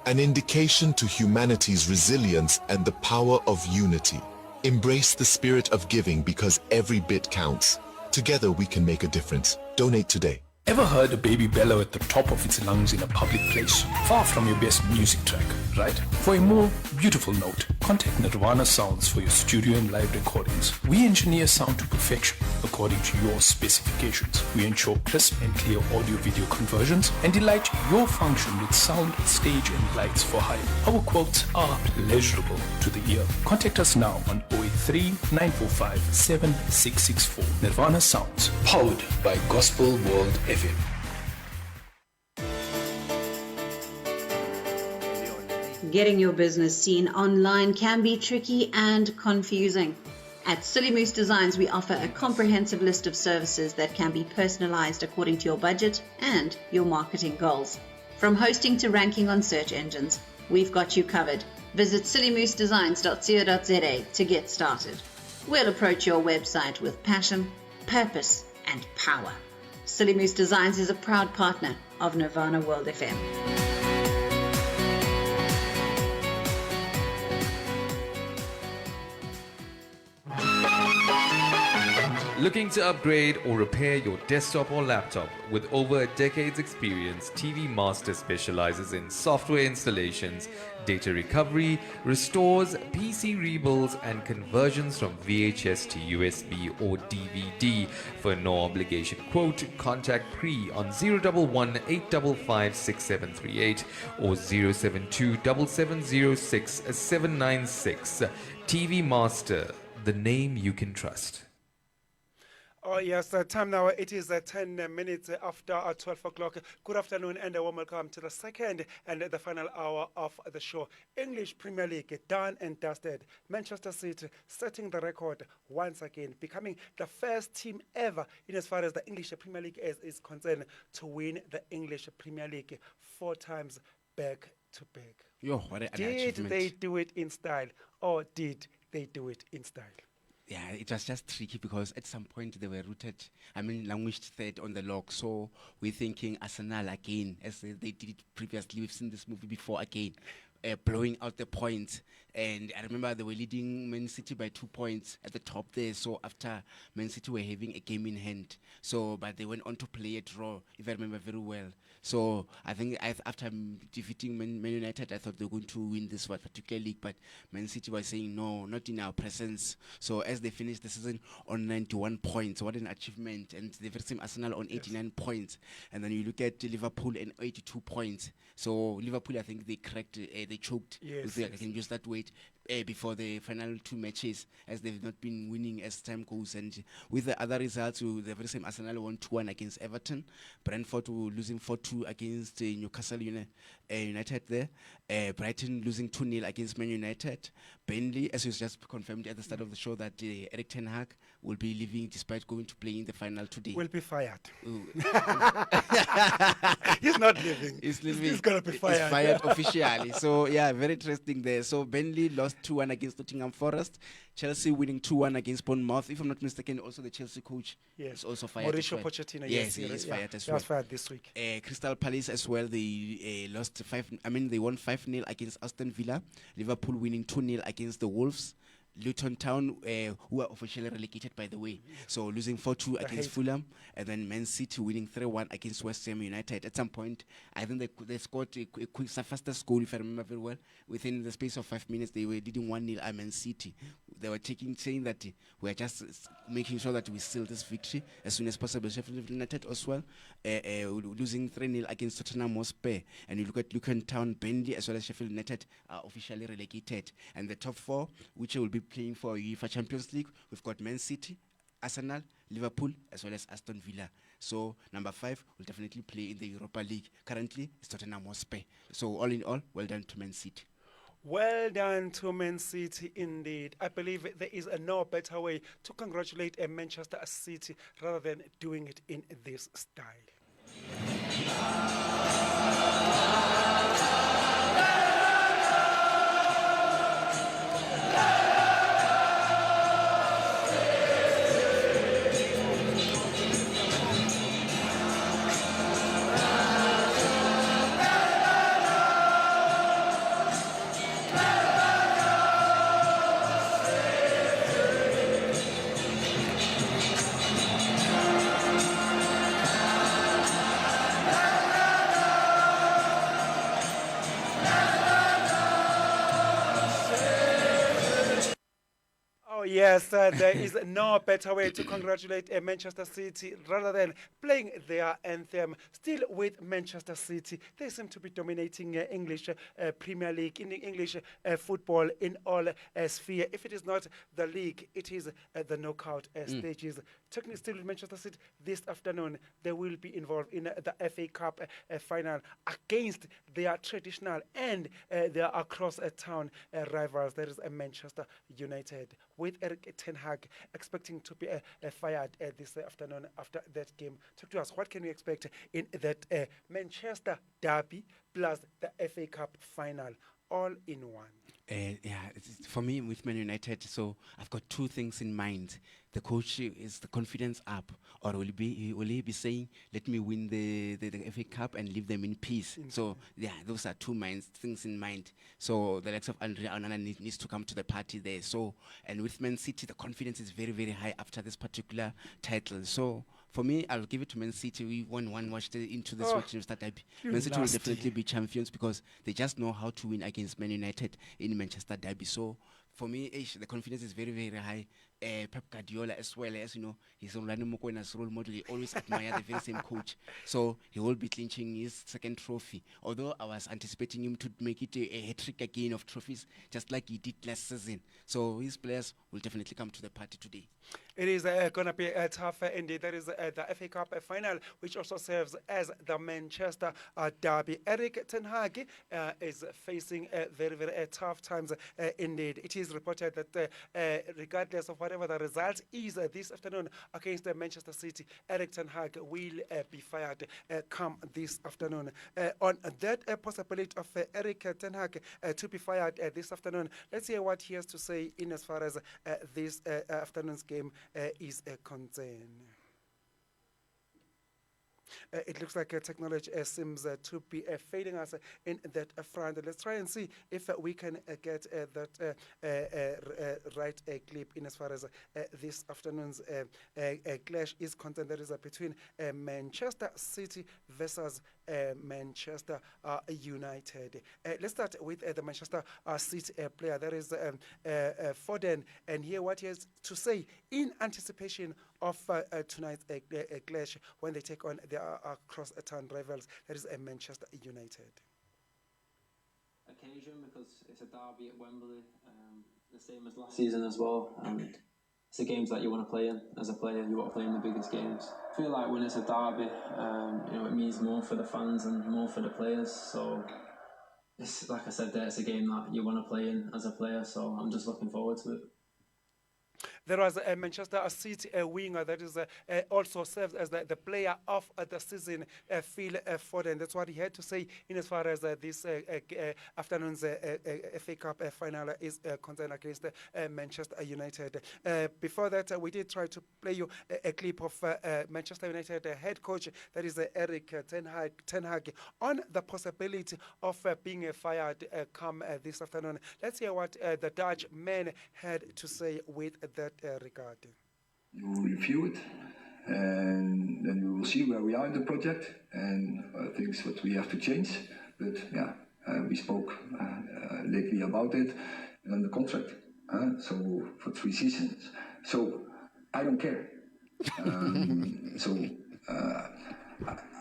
An indication to humanity's resilience and the power of unity. Embrace the spirit of giving, because every bit counts. Together we can make a difference. Donate today. Ever heard a baby bellow at the top of its lungs in a public place, far from your best music track? right? For a more beautiful note, contact Nirvana Sounds for your studio and live recordings. We engineer sound to perfection according to your specifications. We ensure crisp and clear audio-video conversions and delight your function with sound, stage and lights for hire. Our quotes are pleasurable to the ear. Contact us now on 083 945 7664. Nirvana Sounds, powered by Gospel World FM. Getting your business seen online can be tricky and confusing. At Silly Moose Designs, we offer a comprehensive list of services that can be personalized according to your budget and your marketing goals. From hosting to ranking on search engines, we've got you covered. Visit sillymoosedesigns.co.za to get started. We'll approach your website with passion, purpose, and power. Silly Moose Designs is a proud partner of Nirvana World FM. Looking to upgrade or repair your desktop or laptop? With over a decade's experience, TV Master specializes in software installations, data recovery, restores, PC rebuilds, and conversions from VHS to USB or DVD. For a no obligation quote, contact Pre on 011 855 6738 or 072 7706 796. TV Master, the name you can trust. Oh, yes, time now. It is 10 minutes after 12 o'clock. Good afternoon and a warm welcome to the second and the final hour of the show. English Premier League, done and dusted. Manchester City setting the record once again, becoming the first team ever in as far as the English Premier League is concerned to win the English Premier League 4 times back to back. Yo, what an Did achievement. they do it in style or did they do it in style? Yeah, it was just tricky because at some point they were languished third on the log. So we're thinking Arsenal again, as they did it previously. We've seen this movie before again, blowing out the points. And I remember they were leading Man City by 2 points at the top there. So after Man City were having a game in hand. So, but they went on to play a draw, if I remember very well. So I think after defeating Man United, I thought they were going to win this particular league. But Man City was saying, no, not in our presence. So as they finished the season on 91 points, what an achievement. And the very same Arsenal on 89 points. And then you look at Liverpool and 82 points. So Liverpool, I think they cracked, they choked. Yes, I can use that weight. Before the final 2 matches, as they've not been winning as time goes. And with the other results, the very same Arsenal won 2-1 against Everton, Brentford losing 4-2 against Newcastle United there, Brighton losing 2-0 against Man United, Burnley, as was just confirmed at the start of the show, that Erik ten Hag will be leaving despite going to play in the final today. Will be fired. He's not leaving. He's leaving. He's going to be fired. He's fired officially. So, yeah, very interesting there. So, Burnley lost 2-1 against Nottingham Forest. Chelsea winning 2-1 against Bournemouth. If I'm not mistaken, also the Chelsea coach is also fired. Mauricio Pochettino. Yes, he is fired as well. He was fired this week. Crystal Palace as well. They lost they won 5-0 against Aston Villa. Liverpool winning 2-0 against the Wolves. Luton Town, who are officially relegated, by the way. So losing 4-2 against Fulham, and then Man City winning 3-1 against West Ham United. At some point, I think they scored a quick, fastest goal, if I remember very well. Within the space of 5 minutes, they were leading 1-0 at Man City. They were saying that we're just making sure that we seal this victory as soon as possible. Sheffield United as well, losing 3-0 against Tottenham Hotspur. And you look at Luton Town, Burnley, as well as Sheffield United are officially relegated. And the top 4, which will be playing for UEFA Champions League, we've got Man City, Arsenal, Liverpool, as well as Aston Villa. So number 5 will definitely play in the Europa League. Currently, it's Tottenham Hotspur. So all in all, well done to Man City. Well done to Man City indeed. I believe there is no better way to congratulate a Manchester City rather than doing it in this style. Yes, there is no better way to congratulate Manchester City rather than playing their anthem. Still with Manchester City, they seem to be dominating English Premier League, in the English football in all sphere. If it is not the league, it is the knockout stages. Technically, still with Manchester City this afternoon, they will be involved in the FA Cup final against their traditional and their across-town rivals. There is Manchester United, with Eric Ten Hag expecting to be fired this afternoon after that game. Talk to us. What can we expect in that Manchester derby plus the FA Cup final, all in one? For me with Man United, so I've got two things in mind. The coach, is the confidence up, or will he be saying, "Let me win the FA Cup and leave them in peace"? So those are two things in mind. So the likes of Andre Onana needs to come to the party there. So, and with Man City, the confidence is very, very high after this particular title. So for me, I'll give it to Man City. We won one watch into this Manchester derby. Man City will definitely be champions because they just know how to win against Man United in Manchester derby. So for me, the confidence is very, very high. Pep Guardiola, as well as, he's Orlando Mokoena's role model. He always admire the very same coach. So he will be clinching his second trophy. Although I was anticipating him to make it a hat-trick again of trophies, just like he did last season. So his players will definitely come to the party today. It is going to be tough indeed. There is the FA Cup final, which also serves as the Manchester derby. Eric Ten Hag is facing very, very tough times indeed. It is reported that regardless of whatever the result is this afternoon against Manchester City, Eric Ten Hag will be fired come this afternoon. On that possibility of Eric Ten Hag to be fired this afternoon, let's hear what he has to say in as far as this afternoon's game is concerned. It looks like technology seems to be failing us in that front. Let's try and see if we can get that right clip in as far as this afternoon's clash is concerned. That is between Manchester City versus Manchester United. Let's start with the Manchester City player. There is Foden, and hear what he has to say in anticipation of tonight's clash when they take on their across-town rivals. That is Manchester United. Occasion because it's a derby at Wembley, the same as last season as well, and it's the games that you want to play in as a player. You want to play in the biggest games. I feel like when it's a derby, it means more for the fans and more for the players. So it's like I said there, it's a game that you want to play in as a player. So I'm just looking forward to it. There was a Manchester City winger that is also serves as the player of the season, Phil Foden. That's what he had to say in as far as this afternoon's FA Cup final is concerned against Manchester United. Before that, we did try to play you a clip of Manchester United head coach, that is Eric Ten Hag, on the possibility of being fired come this afternoon. Let's hear what the Dutch man had to say with that regard. You will review it, and then we will see where we are in the project and things what we have to change. But we spoke lately about it and the contract. So for 3 seasons. So I don't care.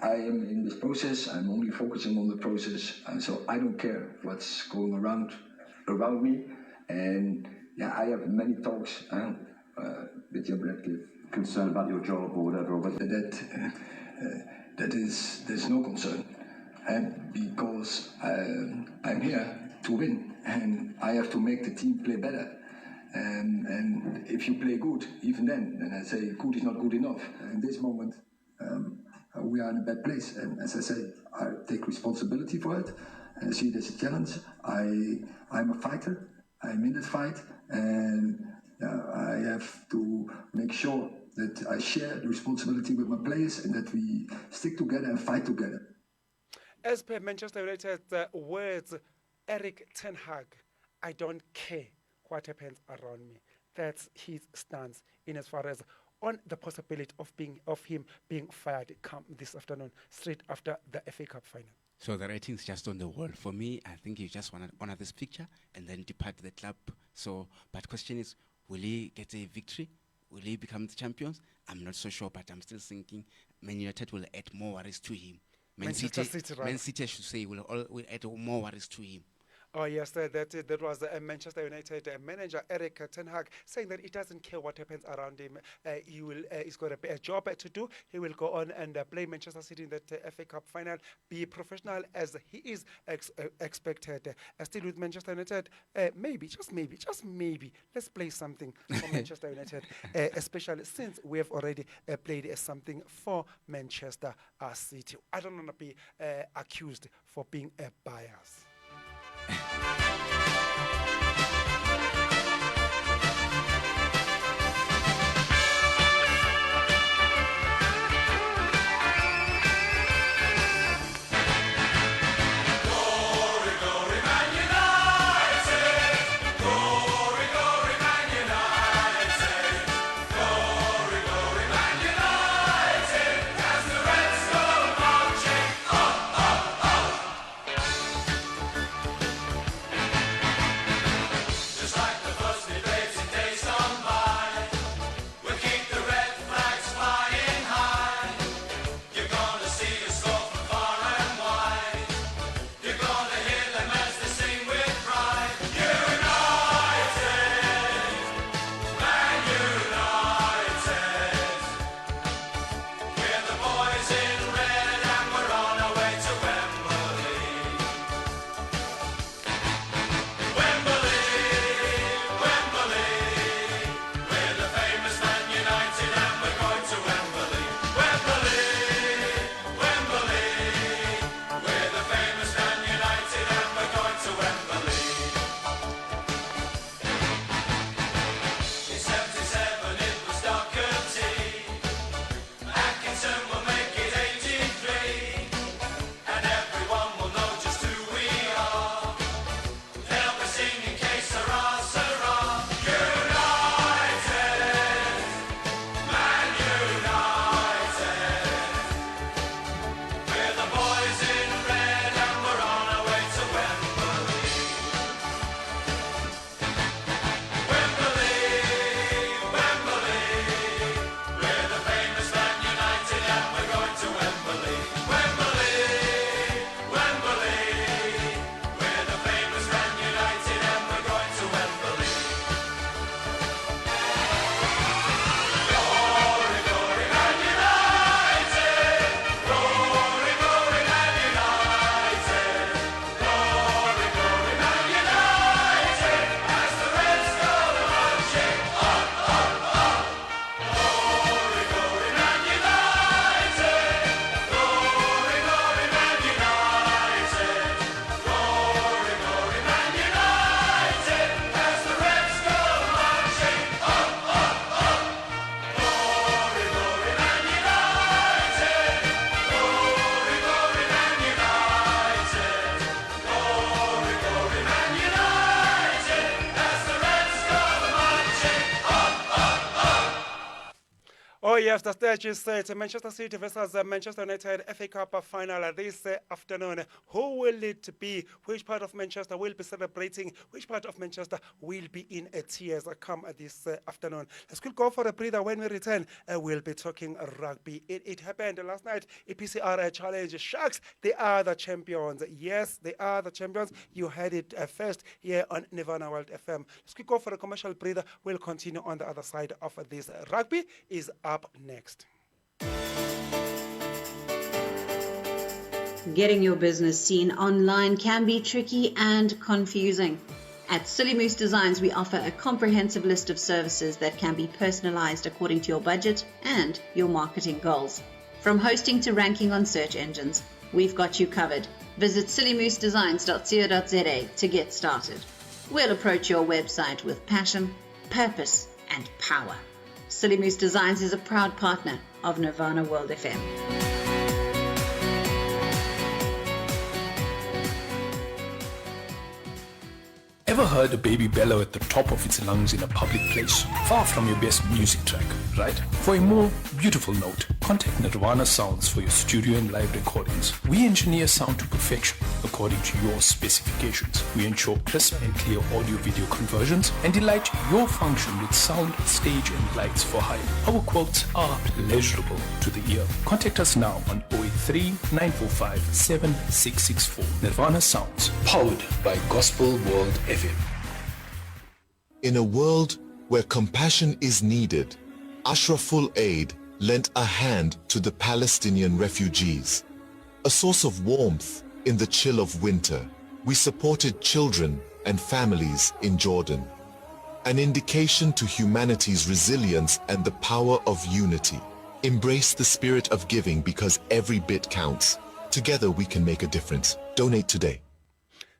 I am in this process. I'm only focusing on the process, and so I don't care what's going around me. And I have many talks with your Bradcliffe, concerned about your job or whatever, but there's no concern, because I'm here to win, and I have to make the team play better. And if you play good, even then I say good is not good enough. In this moment, we are in a bad place, and as I say, I take responsibility for it. And I see it as a challenge. I'm a fighter. I'm in this fight, and I have to make sure that I share the responsibility with my players and that we stick together and fight together. As per Manchester United's words, Eric Ten Hag, I don't care what happens around me. That's his stance in as far as on the possibility of him being fired come this afternoon, straight after the FA Cup final. So the rating's just on the wall. For me, I think you just want to honor this picture and then depart the club. So, but question is, will he get a victory? Will he become the champions? I'm not so sure, but I'm still thinking Man United will add more worries to him. Manchester City, rather. Man City, I should say, will add more worries to him. Oh yes, that was Manchester United manager Eric Ten Hag saying that he doesn't care what happens around him. He's got a job to do. He will go on and play Manchester City in that FA Cup final. Be professional as he is expected. Still with Manchester United, maybe, just maybe, let's play something for Manchester United, especially since we have already played something for Manchester City. I don't want to be accused for being a bias. Oh yes, the stage is set. Manchester City versus Manchester United FA Cup final this afternoon. Who will it be? Which part of Manchester will be celebrating? Which part of Manchester will be in tears come this afternoon? Let's go for a breather. When we return, we'll be talking rugby. It happened last night. EPCR Challenge Sharks. They are the champions. Yes, they are the champions. You heard it first here on Nirvana World FM. Let's go for a commercial breather. We'll continue on the other side of this. Rugby is up next. Getting your business seen online can be tricky and confusing. At Silly Moose Designs, we offer a comprehensive list of services that can be personalized according to your budget and your marketing goals. From hosting to ranking on search engines, we've got you covered. Visit sillymoosedesigns.co.za to get started. We'll approach your website with passion, purpose, and power. Silly Moose Designs is a proud partner of Nirvana World FM. Ever heard a baby bellow at the top of its lungs in a public place? Far from your best music track, right? For a more beautiful note, contact Nirvana Sounds for your studio and live recordings. We engineer sound to perfection according to your specifications. We ensure crisp and clear audio-video conversions and delight your function with sound, stage and lights for hire. Our quotes are pleasurable to the ear. Contact us now on 083 945 7664. Nirvana Sounds, powered by Gospel World FM. In a world where compassion is needed, Ashraful Aid lent a hand to the Palestinian refugees. A source of warmth in the chill of winter, we supported children and families in Jordan. An indication to humanity's resilience and the power of unity. Embrace the spirit of giving because every bit counts. Together we can make a difference. Donate today.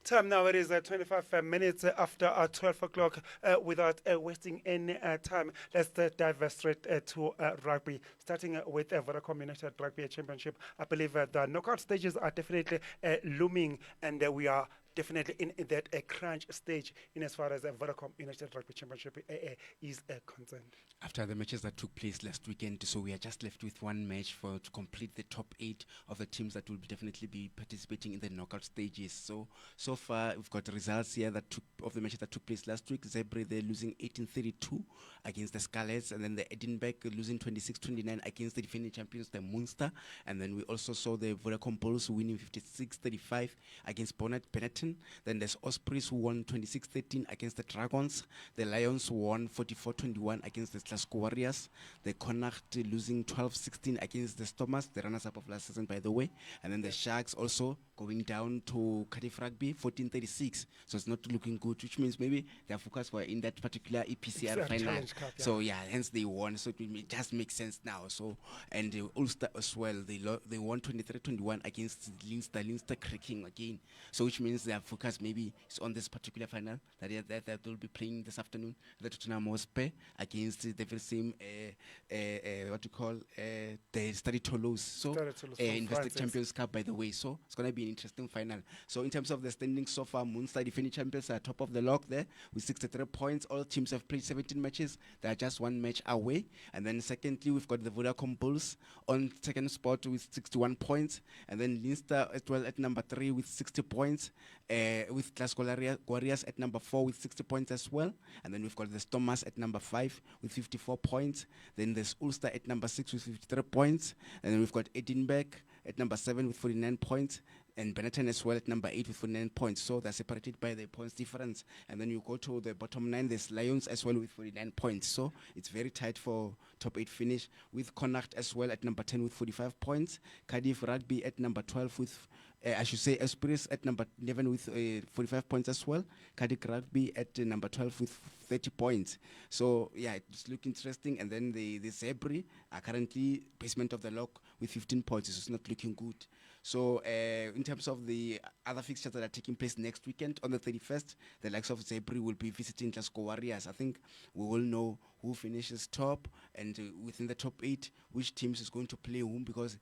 Time now, it is 25 minutes after 12 o'clock. Without wasting any time, let's dive straight to rugby, starting with Vodacom United Rugby Championship. I believe the knockout stages are definitely looming, and we are definitely in that crunch stage in as far as Vodacom United Rugby Championship is concerned. After the matches that took place last weekend, so we are just left with one match to complete the top 8 of the teams that will definitely be participating in the knockout stages. So far, we've got results here of the matches that took place last week. Zebre, they're losing 18-32 against the Scarlets, and then the Edinburgh losing 26-29 against the defending champions, the Munster. And then we also saw the Vodacom Bulls winning 56-35 against Benetton. Then there's Ospreys who won 26-13 against the Dragons. The Lions won 44-21 against the Glasgow Warriors. The Connacht losing 12-16 against the Stormers, the runners-up of last season, by the way. And then the Sharks also going down to Cardiff Rugby, 14-36. So it's not looking good, which means maybe their focus were in that particular EPCR final. Cup, yeah. So yeah, hence they won. So it just makes sense now. So, and the Ulster as well, they won 23-21 against Leinster cracking again. So which means their focus maybe is on this particular final that they'll be playing this afternoon, the Tottenham Hotspur against the very same the Stade Toulouse. So Invested Champions Cup, by the way. So it's gonna be an interesting final. So in terms of the standings so far, Munster defending champions are top of the log there with 63 points. All teams have played 17 matches. They are just one match away. And then secondly, we've got the Vodacom Bulls on second spot with 61 points. And then Leinster as well at number 3 with 60 points. With Glasgow Warriors at number 4 with 60 points as well. And then we've got the Stormers at number 5 with 54 points. Then there's Ulster at number 6 with 53 points. And then we've got Edinburgh at number 7 with 49 points. And Benetton as well at number 8 with 49 points. So they're separated by the points difference. And then you go to the bottom 9, there's Lions as well with 49 points. So it's very tight for top 8 finish, with Connacht as well at number 10 with 45 points. Cardiff Rugby at number 12 with Ospreys at number 11 with 45 points as well. Cardiff Rugby at number 12 with 30 points. So yeah, it's looking interesting. And then the Zebre are currently basement of the log with 15 points. So it's not looking good. So in terms of the other fixtures that are taking place next weekend, on the 31st, the likes of Zebre will be visiting Glasgow Warriors. I think we will know who finishes top, and within the top 8, which teams is going to play whom, because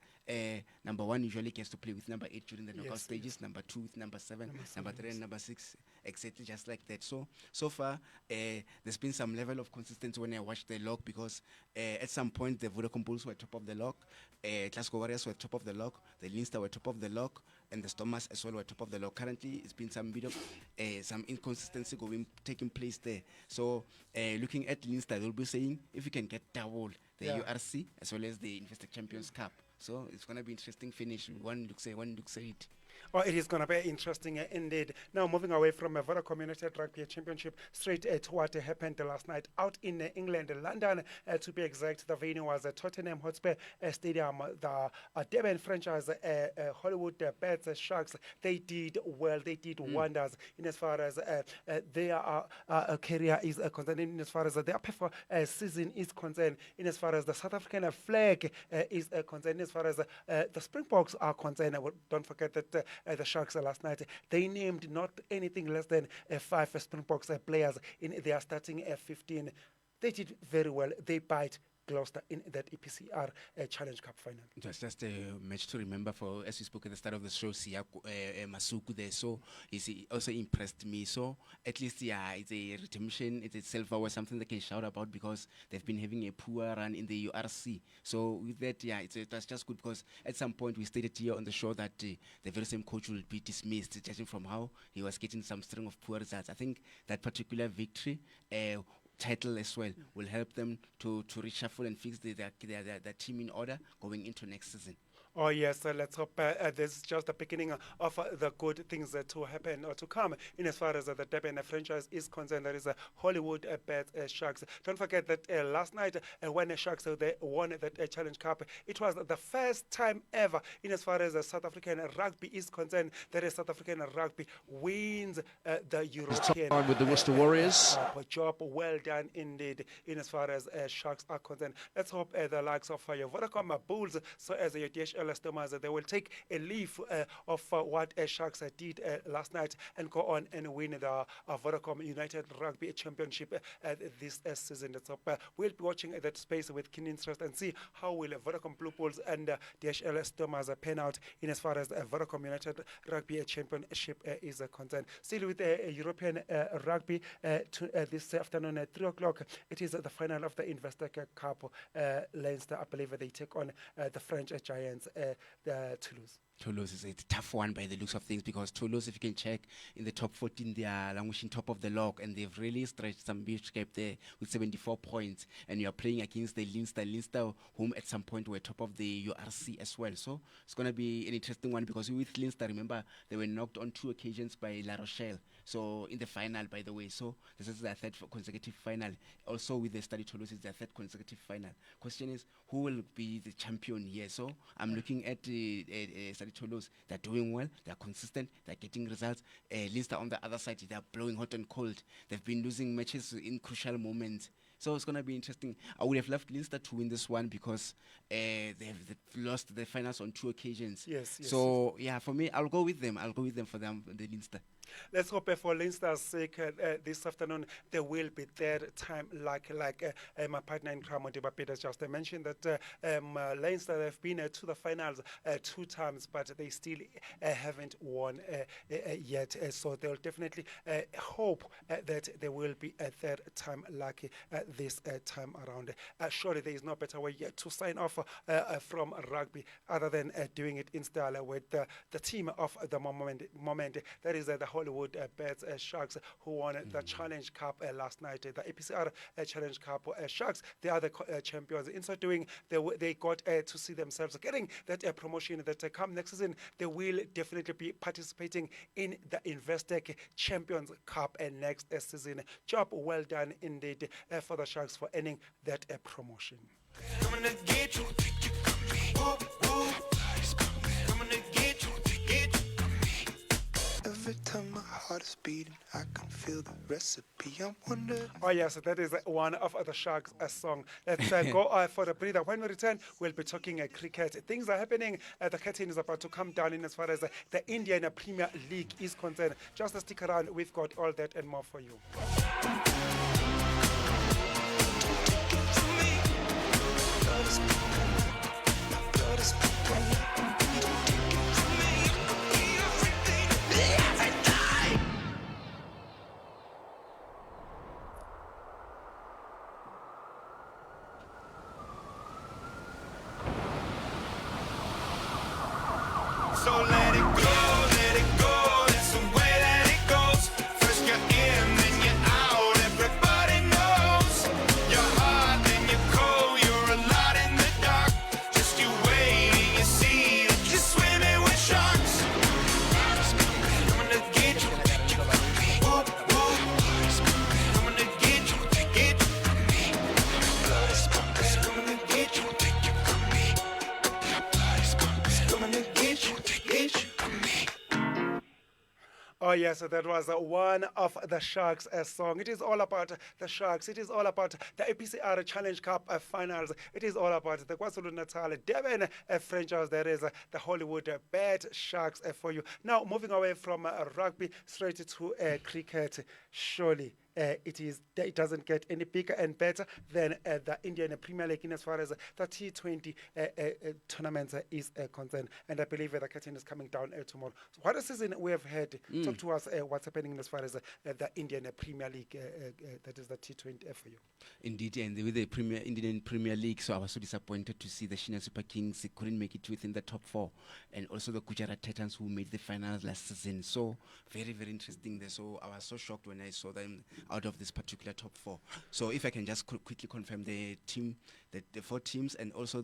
number 1 usually gets to play with number 8 during the knockout stages, number 2 with number 7, number 3 and number 6, exactly just like that. So far, there's been some level of consistency when I watched the log, because at some point the Vodacom Bulls were top of the log, Glasgow Warriors were top of the log, the Leinster were top of the log, and the Stormers as well were top of the log. Currently, it's been some bit of some inconsistency taking place there. So looking at Leinster, they'll be saying if you can get double the URC as well as the Invested Champions Cup. So it's going to be interesting finish. One looks ahead. Oh, it is going to be interesting indeed. Now, moving away from Vodacom United Rugby Championship, straight to what happened last night out in England, London, to be exact. The venue was Tottenham Hotspur Stadium. The Devon franchise, Hollywood Bats Sharks, they did well. They did wonders in as far as their career is concerned, in as far as their season is concerned, in as far as the South African flag is concerned, as far as the Springboks are concerned. Don't forget that the Sharks last night, they named not anything less than 5 Springboks players in their starting 15. They did very well. They bite Gloucester in that EPCR Challenge Cup final. It was just a match to remember for, as we spoke at the start of the show, Masuku there. So he also impressed me. So at least, yeah, it's a redemption. It's a silverware, something they can shout about because they've been having a poor run in the URC. So with that, yeah, that's just good because at some point we stated here on the show that the very same coach will be dismissed, judging from how he was getting some string of poor results. I think that particular victory, title as well, will help them to reshuffle and fix their team in order going into next season. Oh yes, let's hope this is just the beginning of the good things to happen or to come in as far as the Durban franchise is concerned. There is a Hollywood bet Sharks. Don't forget that last night when the Sharks they won that Challenge Cup, it was the first time ever in as far as South African rugby is concerned that South African rugby wins the European. Time with the Worcester Warriors. Job well done indeed in as far as Sharks are concerned. Let's hope the likes of your Vodacom Bulls, so as your DHL Thomas, they will take a leaf of what Sharks did last night and go on and win the Vodacom United Rugby Championship this season. So we'll be watching that space with keen interest and see how will Vodacom Blue Bulls and DHL Thomas pan out in as far as Vodacom United Rugby Championship is concerned. Still with European rugby this afternoon at 3 o'clock, it is the final of the Investec Cup. Leinster, I believe they take on the French Giants. Toulouse. Toulouse is a tough one by the looks of things because Toulouse, if you can check in the top 14, they are languishing top of the log and they've really stretched some big gap there with 74 points. And you are playing against the Leinster, whom at some point were top of the URC as well. So it's going to be an interesting one because with Leinster, remember, they were knocked on 2 occasions by La Rochelle. So in the final, by the way. So this is their 3rd consecutive final. Also with the Stade Toulouse, it's their 3rd consecutive final. Question is, who will be the champion here? So I'm looking at Stade Toulouse. They're doing well. They're consistent. They're getting results. Leinster on the other side, they're blowing hot and cold. They've been losing matches in crucial moments. So it's going to be interesting. I would have left Leinster to win this one because they've lost the finals on 2 occasions. Yes. So, yeah, for me, I'll go with them. I'll go with them for the Leinster. Let's hope for Leinster's sake this afternoon there will be third time like my partner in crime, Modiba Peters, just mentioned that Leinster have been to the finals 2 times, but they still haven't won yet. So they'll definitely hope that there will be a third time like this time around. Surely there is no better way to sign off from rugby other than doing it in style with the team of the moment. That is the Hollywood Bets Sharks, who won the Challenge Cup last night. The EPCR Challenge Cup Sharks, they are the champions. In so doing, they got to see themselves getting that promotion that come next season. They will definitely be participating in the Investec Champions Cup next season. Job well done indeed for the Sharks for earning that promotion. Coming to get you. Coming to get you. Every time my heart is beating, I can feel the recipe. I wonder. Oh yes, that is one of the Sharks song. Let's go for a breather. When we return, we'll be talking cricket. Things are happening. The curtain is about to come down in as far as the Indian Premier League is concerned. Just stick around. We've got all that and more for you. So let it go, that's the way that it goes. First you're in, then you're out, everybody knows. You're hot, then you're cold, you're a lot in the dark. Just you wait, you see that you're swimming with sharks. Coming to get you, whoop, whoop. Coming to get you, blood is pumping. Coming to get you, coming to get you. Oh yes, that was one of the Sharks song. It is all about the Sharks. It is all about the EPCR Challenge Cup finals. It is all about the KwaZulu-Natal Durban franchise. There is the Hollywood Bet Sharks for you. Now, moving away from rugby straight to cricket. Surely it doesn't get any bigger and better than the Indian Premier League in as far as the T20 tournament is concerned. And I believe the curtain is coming down tomorrow. So what a season we have had. Talk to us what's happening as far as the Indian Premier League, that is the T20 for you. Indeed, and with the Indian Premier League, so I was so disappointed to see the Chennai Super Kings couldn't make it within the top 4, and also the Gujarat Titans who made the finals last season. So very, very interesting there. So I was so shocked when I saw them out of this particular top 4. So if I can just quickly confirm the team, the 4 teams, and also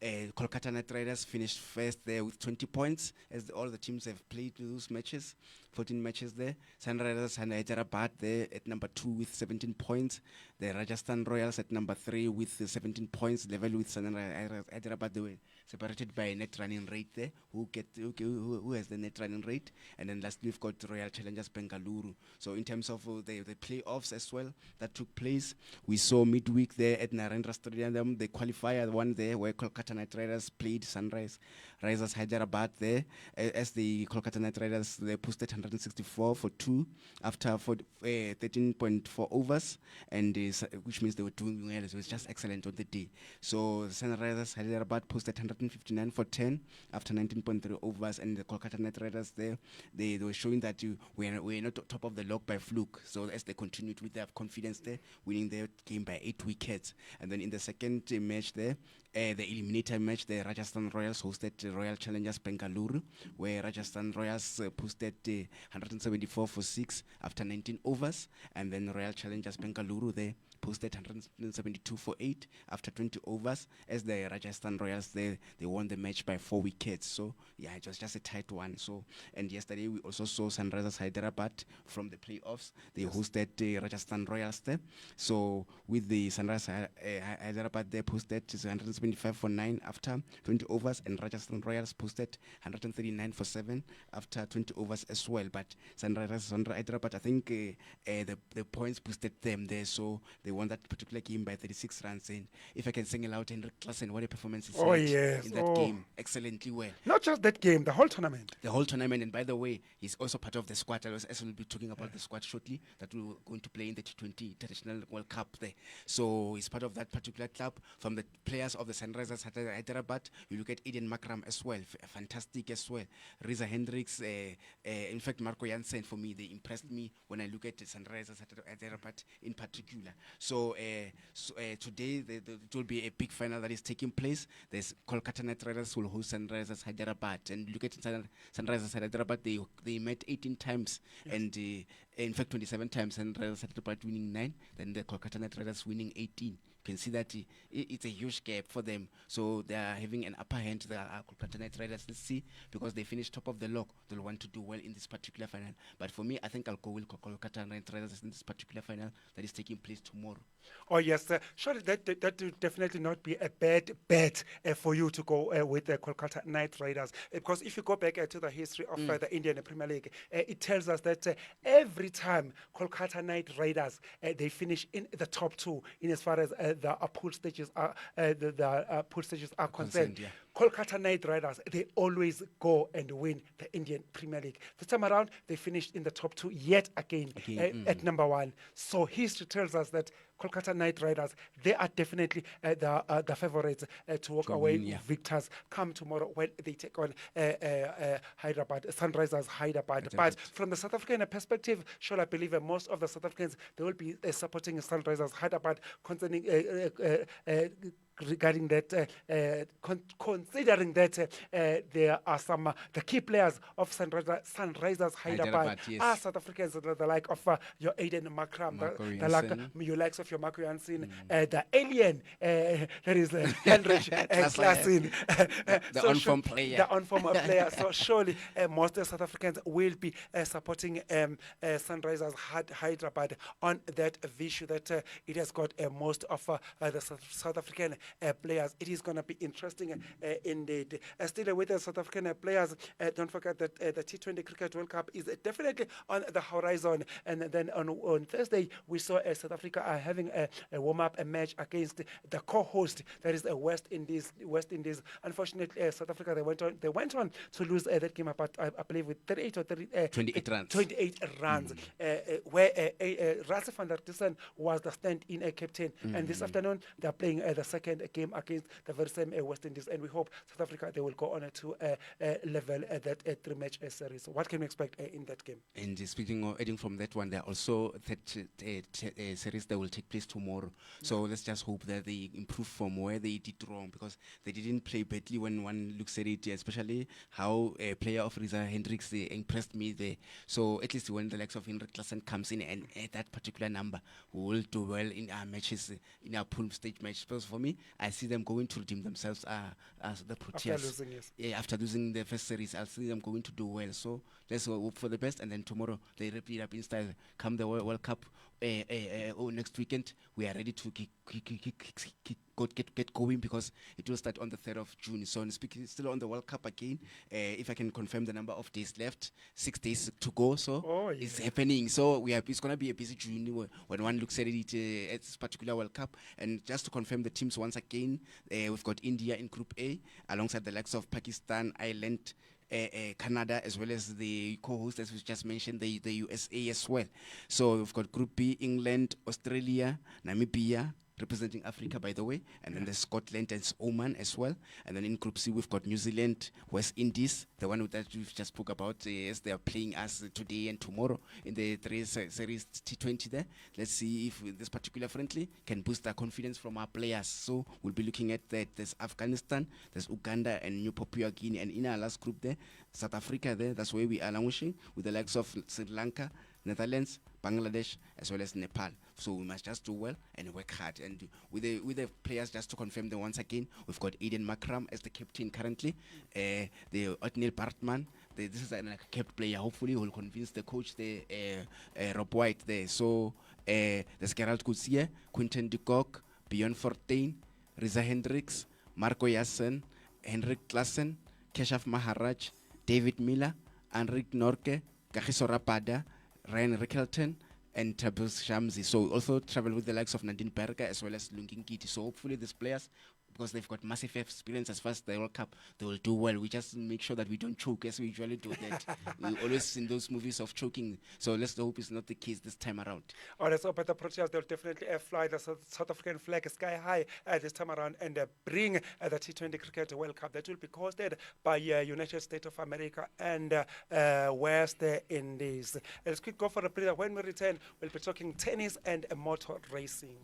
Kolkata Knight Riders finished first there with 20 points, as all the teams have played those matches, 14 matches there. Sunrisers and Hyderabad there at number 2 with 17 points. The Rajasthan Royals at number 3 with 17 points, level with Sunrisers Hyderabad. They were separated by a net running rate there. Who has the net running rate? And then lastly, we've got Royal Challengers Bengaluru. So in terms of the playoffs as well that took place, we saw midweek there at Narendra Stadium, the qualifier one there where Kolkata Knight Riders played Sunrisers Hyderabad there. As the Kolkata Knight Riders, they posted 164 for 2 after 13.4 overs, and which means they were doing well. So it was just excellent on the day. So Sunrisers Hyderabad posted 159 for 10 after 19.3 overs, and the Kolkata Knight Riders there, they were showing that we're not top of the log by fluke. So as they continued with their confidence there, winning their game by 8 wickets. And then in the second match there, the eliminator match, the Rajasthan Royals hosted Royal Challengers Bengaluru, where Rajasthan Royals posted 174 for 6 after 19 overs, and then Royal Challengers Bengaluru there posted 172 for 8 after 20 overs, as the Rajasthan Royals they won the match by 4 wickets. So yeah, it was just a tight one. So, and yesterday we also saw Sunrisers Hyderabad from the playoffs. They hosted the Rajasthan Royals there. So with the Sunrisers Hyderabad, they posted 175 for 9 after 20 overs, and Rajasthan Royals posted 139 for 7 after 20 overs as well. But Sunrisers Hyderabad, I think the points boosted them there, so they won that particular game by 36 runs. And if I can single out Henrik Klassen, what a performance he had in that game, excellently well. Not just that game, the whole tournament. The whole tournament, and by the way, he's also part of the squad. As we'll be talking about the squad shortly, that we're going to play in the T20 International World Cup there. So he's part of that particular club. From the players of the Sunrisers Hyderabad, you look at Eden Makram as well, fantastic as well. Reza Hendricks, in fact, Marco Jansen, for me, they impressed me when I look at the Sunrisers Hyderabad in particular. So today it will be a big final that is taking place. There's Kolkata Knight Riders will host Sunrisers Hyderabad, and look at Sunrisers Hyderabad. They met 18 times, and in fact 27 times. Sunrisers Hyderabad winning 9, then the Kolkata Knight Riders winning 18. You can see that it's a huge gap for them. So they are having an upper hand. The Kolkata Knight Riders, let's see, because they finished top of the log, they'll want to do well in this particular final. But for me, I think I'll go with Kolkata Knight Riders in this particular final that is taking place tomorrow. Oh yes, surely that would definitely not be a bad bet for you to go with the Kolkata Knight Riders, because if you go back to the history of the Indian Premier League, it tells us that every time Kolkata Knight Riders they finish in the top 2 in as far as the pool stages are pool stages are concerned. Yeah. Kolkata Knight Riders, they always go and win the Indian Premier League. This time around, they finished in the top 2 yet again. At number 1. So history tells us that Kolkata Knight Riders, they are definitely the favorites to walk away victors come tomorrow when they take on Hyderabad, Sunrisers Hyderabad. But from the South African perspective, sure, I believe most of the South Africans, they will be supporting Sunrisers Hyderabad concerning regarding that, considering that there are some the key players of Sunrisers Hyderabad are South Africans, the like of your Aiden Makram, the like you likes of your Marco Jansen, the alien that is Henrik Klassen, the on-form player. The on-form player. So surely most South Africans will be supporting Sunrisers Hyderabad on that issue that it has got most of the South African players. It is going to be interesting indeed. Still with the South African players, don't forget that the T20 Cricket World Cup is definitely on the horizon. And then on Thursday, we saw South Africa having a warm-up match against the co-host, that is West Indies. Unfortunately, South Africa, they went on to lose that game, but I believe with 38 or 28 runs. 28 runs, where Rassie van der Dussen was the stand-in captain. And this afternoon, they're playing the second game against the very same West Indies. And we hope South Africa, they will go on to level that three-match series. What can we expect in that game? And speaking of adding from that one, there are also that series that will take place tomorrow. So let's just hope that they improve from where they did wrong, because they didn't play badly when one looks at it, especially how a player of Risa Hendricks impressed me there. So at least when the likes of Henrik Klassen comes in and at that particular number, we will do well in our matches, in our pool stage match. Because for me, I see them going to redeem themselves as the Proteas. After losing, yes. Yeah, after losing the first series, I'll see them going to do well. So let's hope for the best, and then tomorrow they repeat up in style. Come the World Cup next weekend, we are ready to get going, because it will start on the 3rd of June. So speaking still on the World Cup again, if I can confirm the number of days left, 6 days to go. So it's happening. So it's going to be a busy June when one looks at it at this particular World Cup. And just to confirm the teams once again, we've got India in Group A alongside the likes of Pakistan, Ireland, Canada, as well as the co-host, as we just mentioned, the USA as well. So we've got Group B, England, Australia, Namibia, representing Africa, by the way, and then there's Scotland and Oman as well. And then in Group C, we've got New Zealand, West Indies, the one that we've just spoke about, as they are playing us today and tomorrow in the series T20 there. Let's see if this particular friendly can boost our confidence from our players. So we'll be looking at that. There's Afghanistan, there's Uganda and New Papua Guinea, and in our last group there, South Africa there, that's where we are languishing, with the likes of Sri Lanka, Netherlands, Bangladesh, as well as Nepal. So we must just do well and work hard. And with the players, just to confirm them once again, we've got Aiden Makram as the captain currently. The Otniel Bartman, this is a kept player. Hopefully, he will convince the coach, Rob White there. So there's Gerald Coetzee, Quinton de Kock, Bjorn Fortuin, Risa Hendricks, Marco Jansen, Henrik Klassen, Keshav Maharaj, David Miller, Henrik Norke, Kagiso Rapada, Ryan Rickelton, and Tabus Shamsi. So also travel with the likes of Nadine Berger as well as Lungin Kiti. So hopefully these players, because they've got massive experience as far as the World Cup, they will do well. We just make sure that we don't choke as we usually do that. We always in those movies of choking. So let's hope it's not the case this time around. All right, so but the Proteas, they'll definitely fly the South African flag sky high this time around and bring the T20 Cricket World Cup that will be hosted by United States of America and West Indies. Let's quick go for a breather. When we return, we'll be talking tennis and motor racing.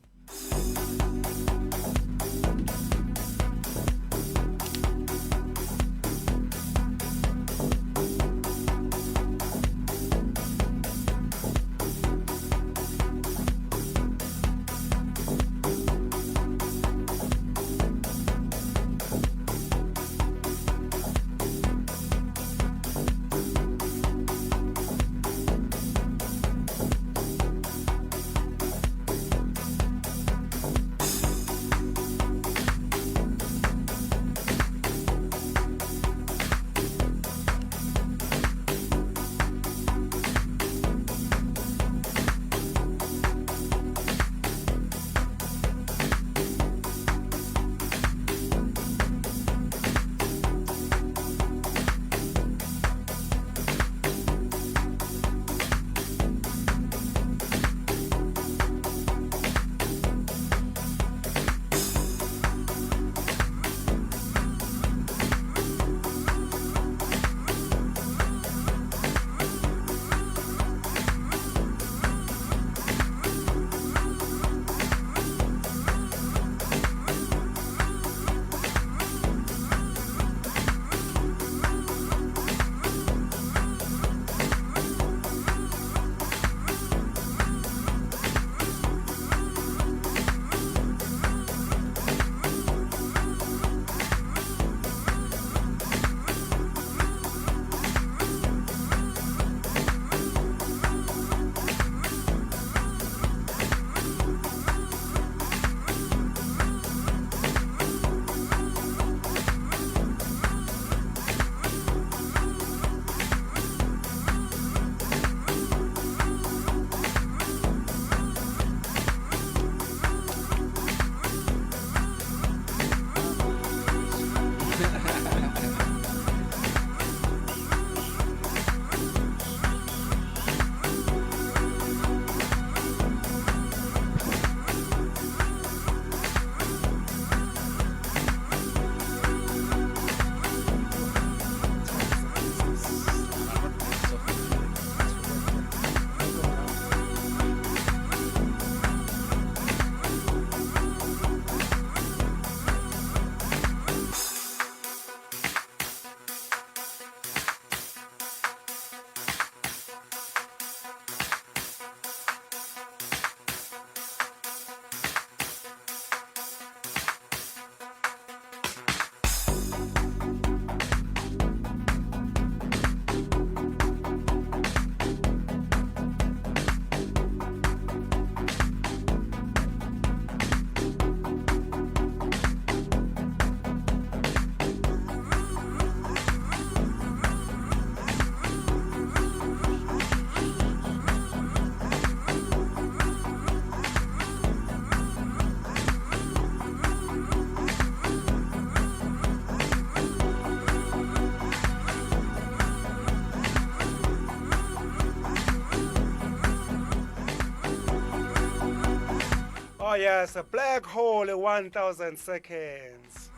Oh yes, a black hole, 1,000 seconds.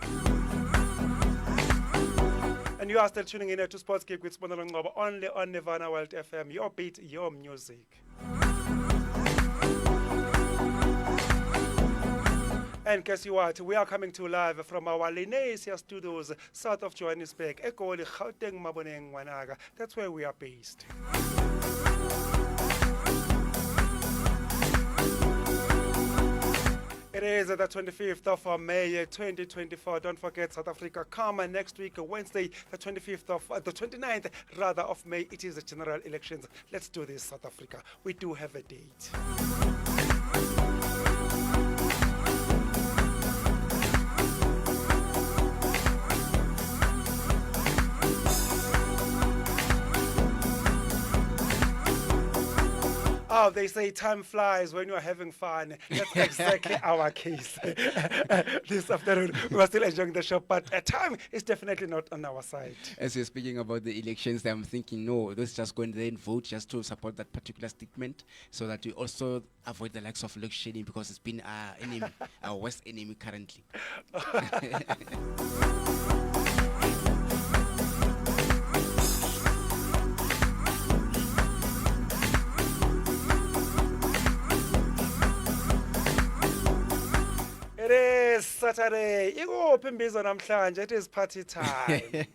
And you are still tuning in to Sports Gig with Sponolo Ngobo, only on Nirvana World FM. Your beat, your music. And guess what? We are coming to live from our Lenasia studios, south of Johannesburg. Ekoli Gauteng Maboneng Wanaga. That's where we are based. It is the 25th of May 2024. Don't forget, South Africa come next week, Wednesday, the 25th of the 29th rather of May. It is the general elections. Let's do this, South Africa. We do have a date. Oh, they say time flies when you're having fun. That's exactly our case. This afternoon, we are still enjoying the show, but time is definitely not on our side. As you're speaking about the elections, I'm thinking, no, let's just go in there and vote just to support that particular statement so that we also avoid the likes of load shedding because it's been our enemy, our worst enemy currently. It is Saturday. Ikuphi imbizo namhlanje? It is party time.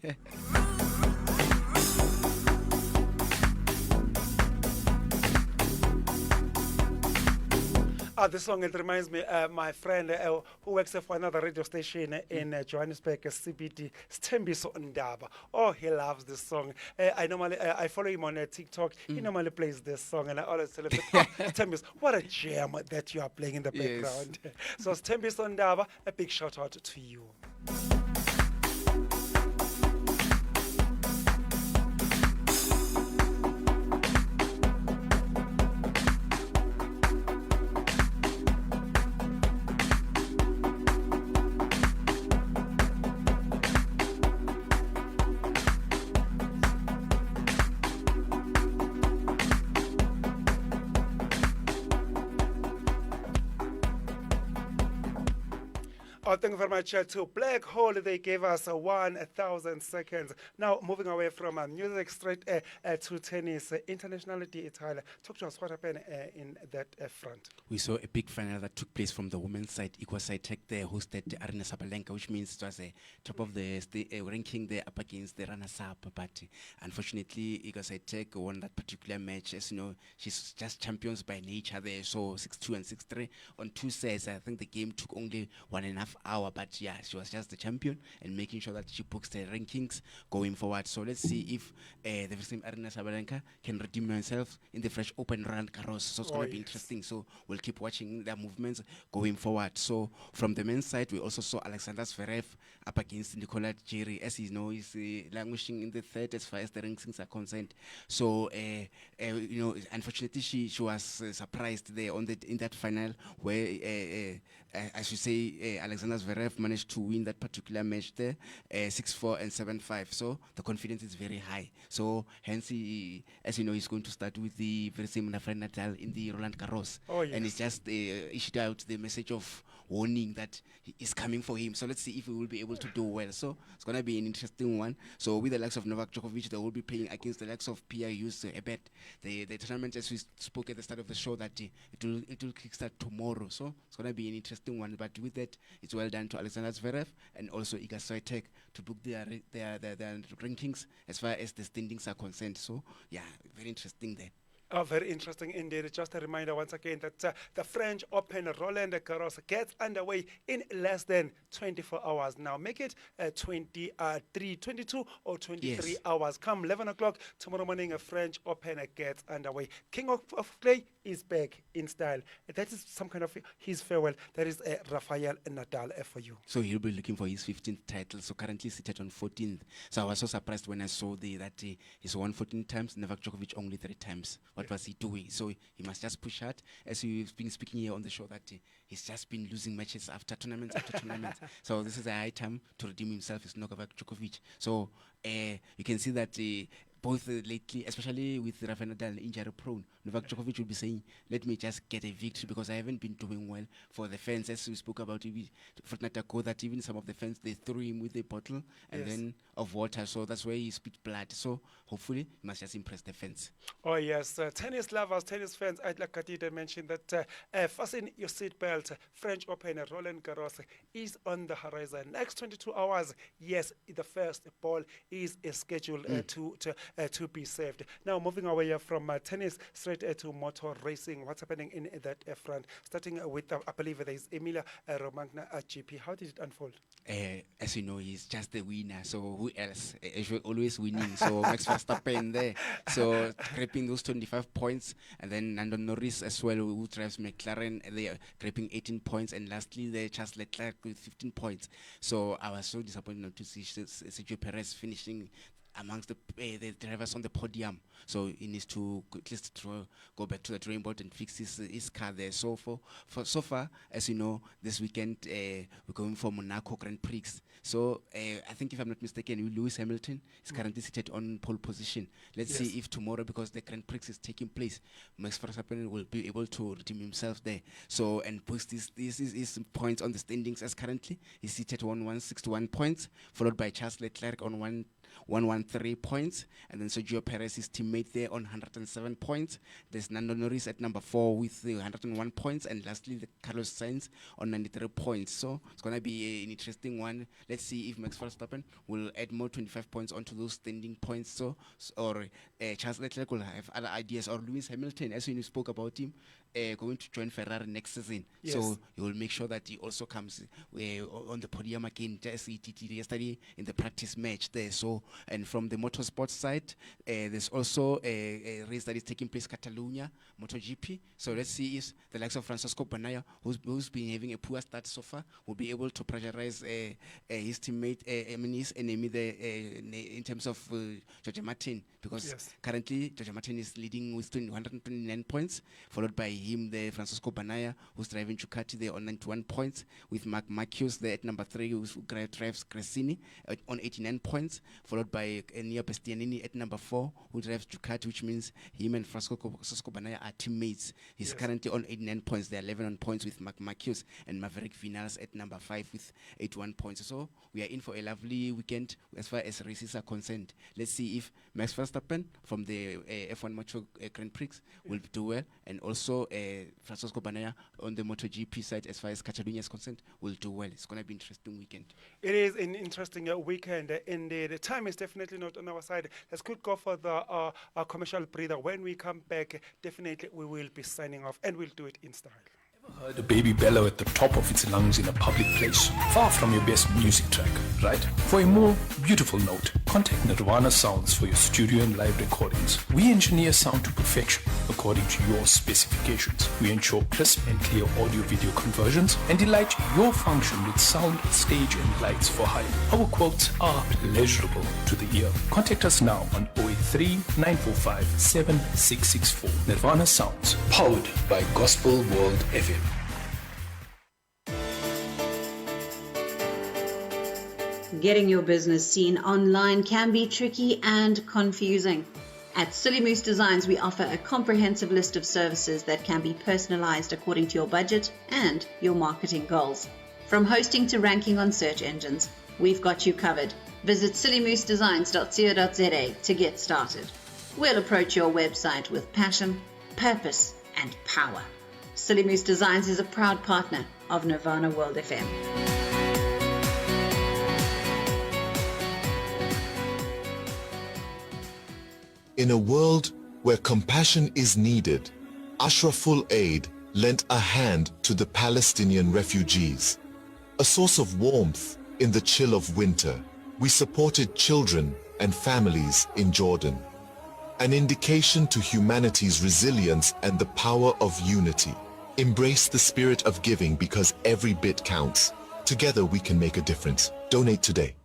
This song, it reminds me, my friend who works for another radio station in Johannesburg, CBD, Stembiso Ndaba. Oh, he loves this song. I follow him on TikTok. He normally plays this song, and I always tell him, oh, Stembiso, what a jam that you are playing in the background. So, Stembiso Ndaba, a big shout out to you. Oh, thank you very much to Black Hole. They gave us 1,000 seconds. Now, moving away from music straight to tennis. Internationality, Italia. Talk to us, what happened in that front? We saw a big final that took place from the women's side. Equaside Tech there hosted Arina Sabalenka, which means it was top of the ranking there up against the runners-up. But unfortunately, Equaside Tech won that particular match. As you know, she's just champions by nature there. So 6-2 and 6-3 on 2 sets. I think the game took only 1.5 hour, but yeah, she was just the champion and making sure that she books the rankings going forward. So let's see if the same Arina Sabalenka can redeem herself in the French Open Roland Garros. So it's going to be interesting. So we'll keep watching their movements going forward. So from the men's side, we also saw Alexander Zverev up against Nicolas Jerry. As you know, he's languishing in the third as far as the rankings are concerned. So you know, unfortunately, she was surprised there in that final where, as you say, Alexander Zverev managed to win that particular match there, 6-4 and 7-5. So the confidence is very high. So hence, as you know, he's going to start with the very same Rafael Nadal in the Roland Garros. Oh, yes. And it's just issued out the message of warning that is coming for him. So let's see if he will be able to do well. So it's going to be an interesting one. So with the likes of Novak Djokovic, they will be playing against the likes of Pia Hughes. I bet the tournament, as we spoke at the start of the show, that it will kickstart tomorrow. So it's going to be an interesting one. But with that, it's well done to Alexander Zverev and also Iga Swiatek to book their rankings as far as the standings are concerned. So yeah, very interesting there. Oh, very interesting indeed. Just a reminder once again that the French Open Roland Garros gets underway in less than 24 hours. Now, make it 22 or 23 hours. Come 11 o'clock tomorrow morning, a French Open gets underway. King of Clay is back in style. That is some kind of his farewell. That is Rafael Nadal for you. So he'll be looking for his 15th title. So currently seated on 14th. So I was so surprised when I saw that he's won 14 times, Novak Djokovic only 3 times. What was he doing? So he must just push hard. As we've been speaking here on the show, that he's just been losing matches after tournaments after tournaments. So this is a high time to redeem himself as Novak Djokovic. So you can see that both lately, especially with Rafael Nadal injury prone, Novak Djokovic will be saying, let me just get a victory because I haven't been doing well. For the fans, as we spoke about fortnight ago, that even some of the fans, they threw him with a bottle and Yes. then of water, so that's why he spit blood. So hopefully he must just impress the fans. Oh yes, tennis lovers, tennis fans, I'd like to mention that fasten your seatbelt. French Open Roland Garros is on the horizon. Next 22 hours, yes, the first ball is scheduled to be saved. Now moving away from tennis straight to motor racing. What's happening in that front? Starting with, I believe there is Emilia Romagna GP. How did it unfold? As you know, he's just the winner. So who else? Always winning. So Max Verstappen there. So grabbing those 25 points, and then Nando Norris as well, who drives McLaren. They are grabbing 18 points, and lastly, they Charles Leclerc with 15 points. So I was so disappointed not to see Sergio Perez finishing amongst the drivers on the podium. So he needs to at least go back to the drawing board and fix his car there. So so far, as you know, this weekend we're going for Monaco Grand Prix. So I think, if I'm not mistaken, Lewis Hamilton is currently seated on pole position. Let's see if tomorrow, because the Grand Prix is taking place, Max Verstappen will be able to redeem himself there. So and boost his points on the standings, as currently he's seated on 161 points, followed by Charles Leclerc on 113 points, and then Sergio Perez, his teammate, there on 107 points. There's Nando Norris at number 4 with 101 points, and lastly the Carlos Sainz on 93 points. So it's gonna be an interesting one. Let's see if Max Verstappen will add more 25 points onto those standing points, or Charles Leclerc will have other ideas, or Lewis Hamilton, as we spoke about him, going to join Ferrari next season. Yes. So he will make sure that he also comes on the podium again, just he did yesterday in the practice match there. So, and from the motorsport side, there's also a race that is taking place, Catalonia MotoGP. So let's see if the likes of Francisco Bagnaia, who's been having a poor start so far, will be able to pressurize his teammate, his enemy there, in terms of George Martin, because currently George Martin is leading with 129 points, followed by him, the Francisco Bagnaia, who's driving Ducati there on 91 points, with Marc Marquez there at number 3, who drives Gresini on 89 points, followed by Enea Bastianini at number 4, who drives Ducati, which means him and Francisco Bagnaia are teammates. He's currently on 89 points. They're 11 on points with Marc Marquez, and Maverick Vinales at number 5 with 81 points. So we are in for a lovely weekend as far as races are concerned. Let's see if Max Verstappen from the F1 Moto Grand Prix will do well, and also Francisco Bagnaia on the MotoGP side, as far as Catalonia is concerned, will do well. It's going to be an interesting weekend. It is an interesting weekend indeed. The time is definitely not on our side. Let's quick go for the commercial breather. When we come back, definitely we will be signing off, and we'll do it in style. Heard a baby bellow at the top of its lungs in a public place, far from your best music track, right? For a more beautiful note, contact Nirvana Sounds for your studio and live recordings. We engineer sound to perfection according to your specifications. We ensure crisp and clear audio-video conversions and delight your function with sound, stage and lights for hire. Our quotes are pleasurable to the ear. Contact us now on 083 945 7664. Nirvana Sounds, powered by Gospel World FM. Getting your business seen online can be tricky and confusing. At Silly Moose Designs, we offer a comprehensive list of services that can be personalized according to your budget and your marketing goals. From hosting to ranking on search engines, we've got you covered. Visit sillymoosedesigns.co.za to get started. We'll approach your website with passion, purpose, and power. Silly Moose Designs is a proud partner of Nirvana World FM. In a world where compassion is needed, Ashraful Aid lent a hand to the Palestinian refugees. A source of warmth in the chill of winter, we supported children and families in Jordan. An indication to humanity's resilience and the power of unity. Embrace the spirit of giving, because every bit counts. Together we can make a difference. Donate today.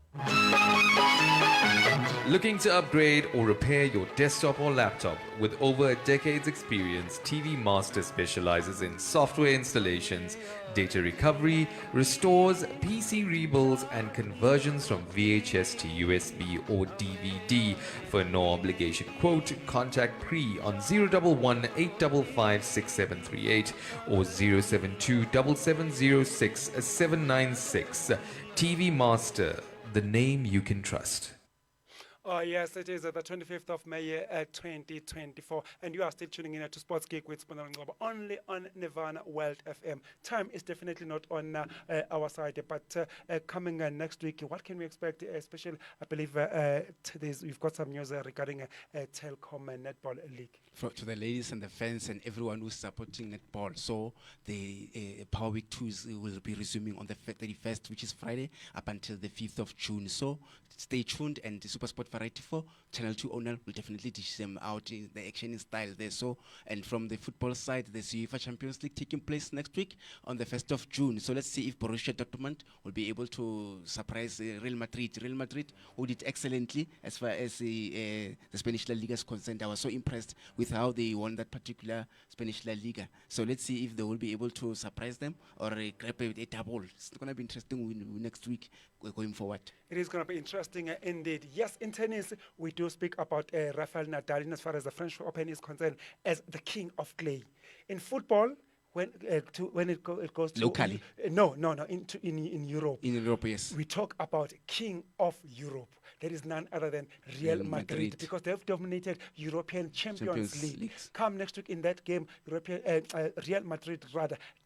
Looking to upgrade or repair your desktop or laptop? With over a decade's experience, TV Master specializes in software installations, data recovery, restores, PC rebuilds, and conversions from VHS to USB or DVD. For no obligation quote, contact Pre on 011 855 6738 or 072 7706 796. TV Master, the name you can trust. Oh, yes, it is the 25th of May 2024, and you are still tuning in to Sports Geek with Spanel Ngobo, only on Nirvana World FM. Time is definitely not on our side, but coming next week, what can we expect? Especially, I believe we've got some news regarding Telkom Netball League. To the ladies and the fans and everyone who's supporting netball. So the Power Week 2 will be resuming on the 31st, which is Friday, up until the 5th of June. So stay tuned, and the Super Sport Variety 4, Channel 2 owner will definitely dish them out in the action in style there. So, and from the football side, there's UEFA Champions League taking place next week on the 1st of June. So let's see if Borussia Dortmund will be able to surprise Real Madrid. Real Madrid, who did excellently as far as the Spanish La Liga is concerned. I was so impressed with how they won that particular Spanish La Liga. So let's see if they will be able to surprise them or grab a double. It's going to be interesting next week going forward. It is going to be interesting indeed. Yes, in tennis, we do speak about Rafael Nadal, in as far as the French Open is concerned, as the king of clay. In football, when it goes to locally, in Europe. In Europe, yes. We talk about king of Europe. There is none other than Real Madrid, because they've dominated European Champions League. Come next week in that game, Real Madrid,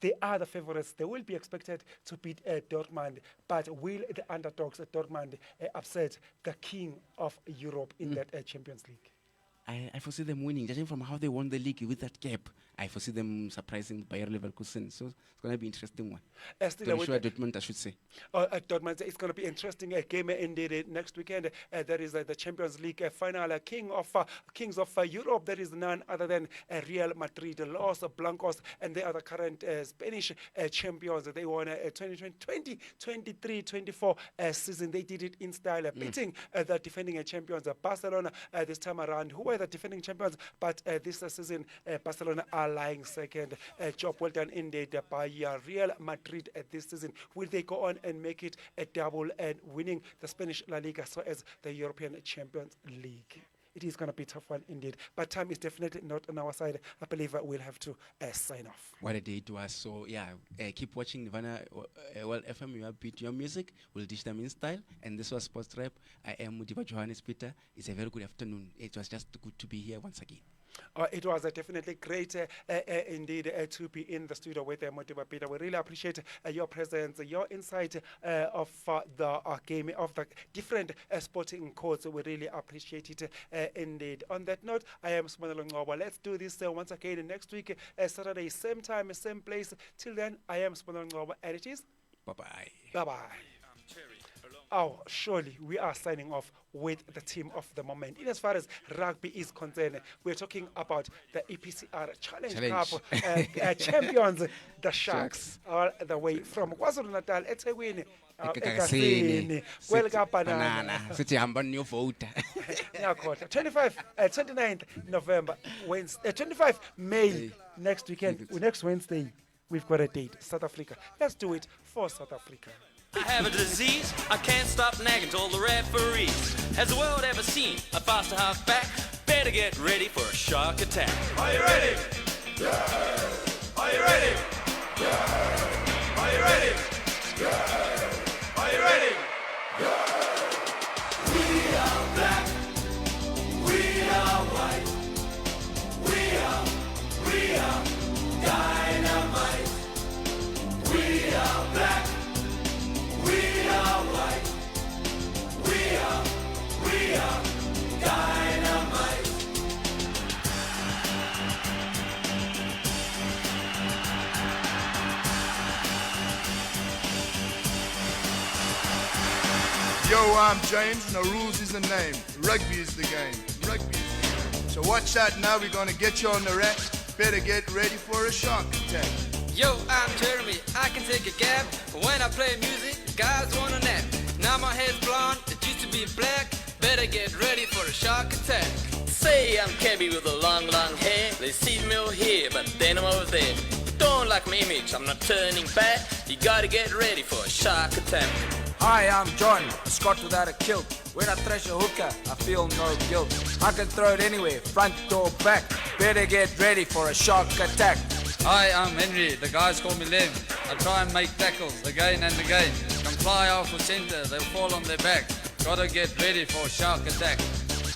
they are the favorites. They will be expected to beat Dortmund, but will the underdogs at Dortmund upset the king of Europe in that Champions League? I foresee them winning, judging from how they won the league with that gap. I foresee them surprising Bayer Leverkusen. So it's going to be an interesting one. Dortmund, I should say. At Dortmund, it's going to be interesting game indeed next weekend. There is the Champions League final. Kings of Europe. There is none other than Real Madrid, Los Blancos, and they are the current Spanish champions. They won 2023-24 season. They did it in style, beating the defending champions Barcelona this time around, who were the defending champions, but this season Barcelona are lying second. Job well done indeed by Real Madrid this season. Will they go on and make it a double and winning the Spanish La Liga as well as the European Champions League? It is going to be a tough one indeed, but time is definitely not on our side. I believe we'll have to sign off. What a day to us. So yeah, keep watching Nirvana World FM. You have beat your music. We'll dish them in style. And this was Sports Rap. I am Mudiba Johannes Peter. It's a very good afternoon. It was just good to be here once again. It was definitely great indeed to be in the studio with Motiva Peter. We really appreciate your presence, your insight of the game, of the different sporting codes. We really appreciate it indeed. On that note, I am Smanelo Ngobo. Let's do this once again next week, Saturday, same time, same place. Till then, I am Smanelo Ngobo, and it is bye-bye. Bye-bye. Oh, surely we are signing off with the team of the moment. In as far as rugby is concerned, we're talking about the EPCR Challenge. Cup champions, the Sharks, all the way from KwaZulu-Natal, eThekwini. Banana. City Hamba new voter. 29th November, Wednesday, 25 May, next weekend, next Wednesday, we've got a date, South Africa. Let's do it for South Africa. I have a disease, I can't stop nagging, told the referees. Has the world ever seen a faster halfback? Better get ready for a shark attack. Are you ready? Yeah. Are you ready? Yeah. Are you ready? Yeah. Are you ready? Yeah. We are black. We are white. We are dynamite. We are black. We are white. We are dynamite. Yo, I'm James, and the rules is the name. Rugby is the game. Rugby is the game. So watch out now, we're gonna get you on the rack. Better get ready for a shark attack. Yo, I'm Jeremy, I can take a gap. When I play music, guys wanna nap. Now my hair's blonde, it used to be black. better get ready for a shark attack. Say I'm Kebby with the long, long hair. They see me over here, but then I'm over there. Don't like my image, I'm not turning back. You gotta get ready for a shark attack. Hi, I'm John, a Scot without a kilt. When I thrash a hooker, I feel no guilt. I can throw it anywhere, front or back. Better get ready for a shark attack. Hi, I'm Henry. The guys call me Lem. I try and make tackles again and again. Can fly off the center, they'll fall on their back. Gotta get ready for a shark attack.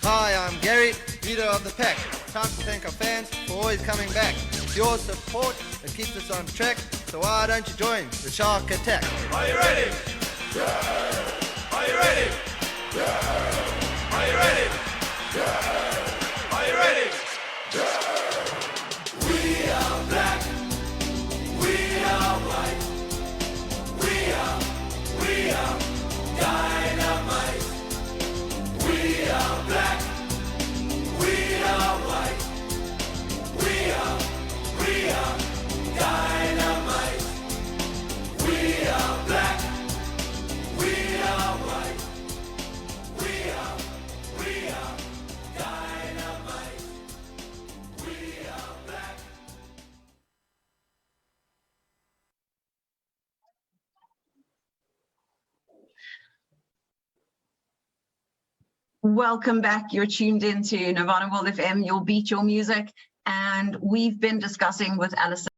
Hi, I'm Gary, leader of the pack. Time to thank our fans for always coming back. It's your support that keeps us on track. So why don't you join the shark attack? Are you ready? Yeah. Are you ready? Yeah. Are you ready? Yeah. Are you ready? Yeah. We are black. We are white. We are dynamite. We are black. We are white. We are dynamite. We are black. We are white. We are dynamite. We are black. Welcome back. You're tuned into Nirvana World FM, your beat, your music. And we've been discussing with Alison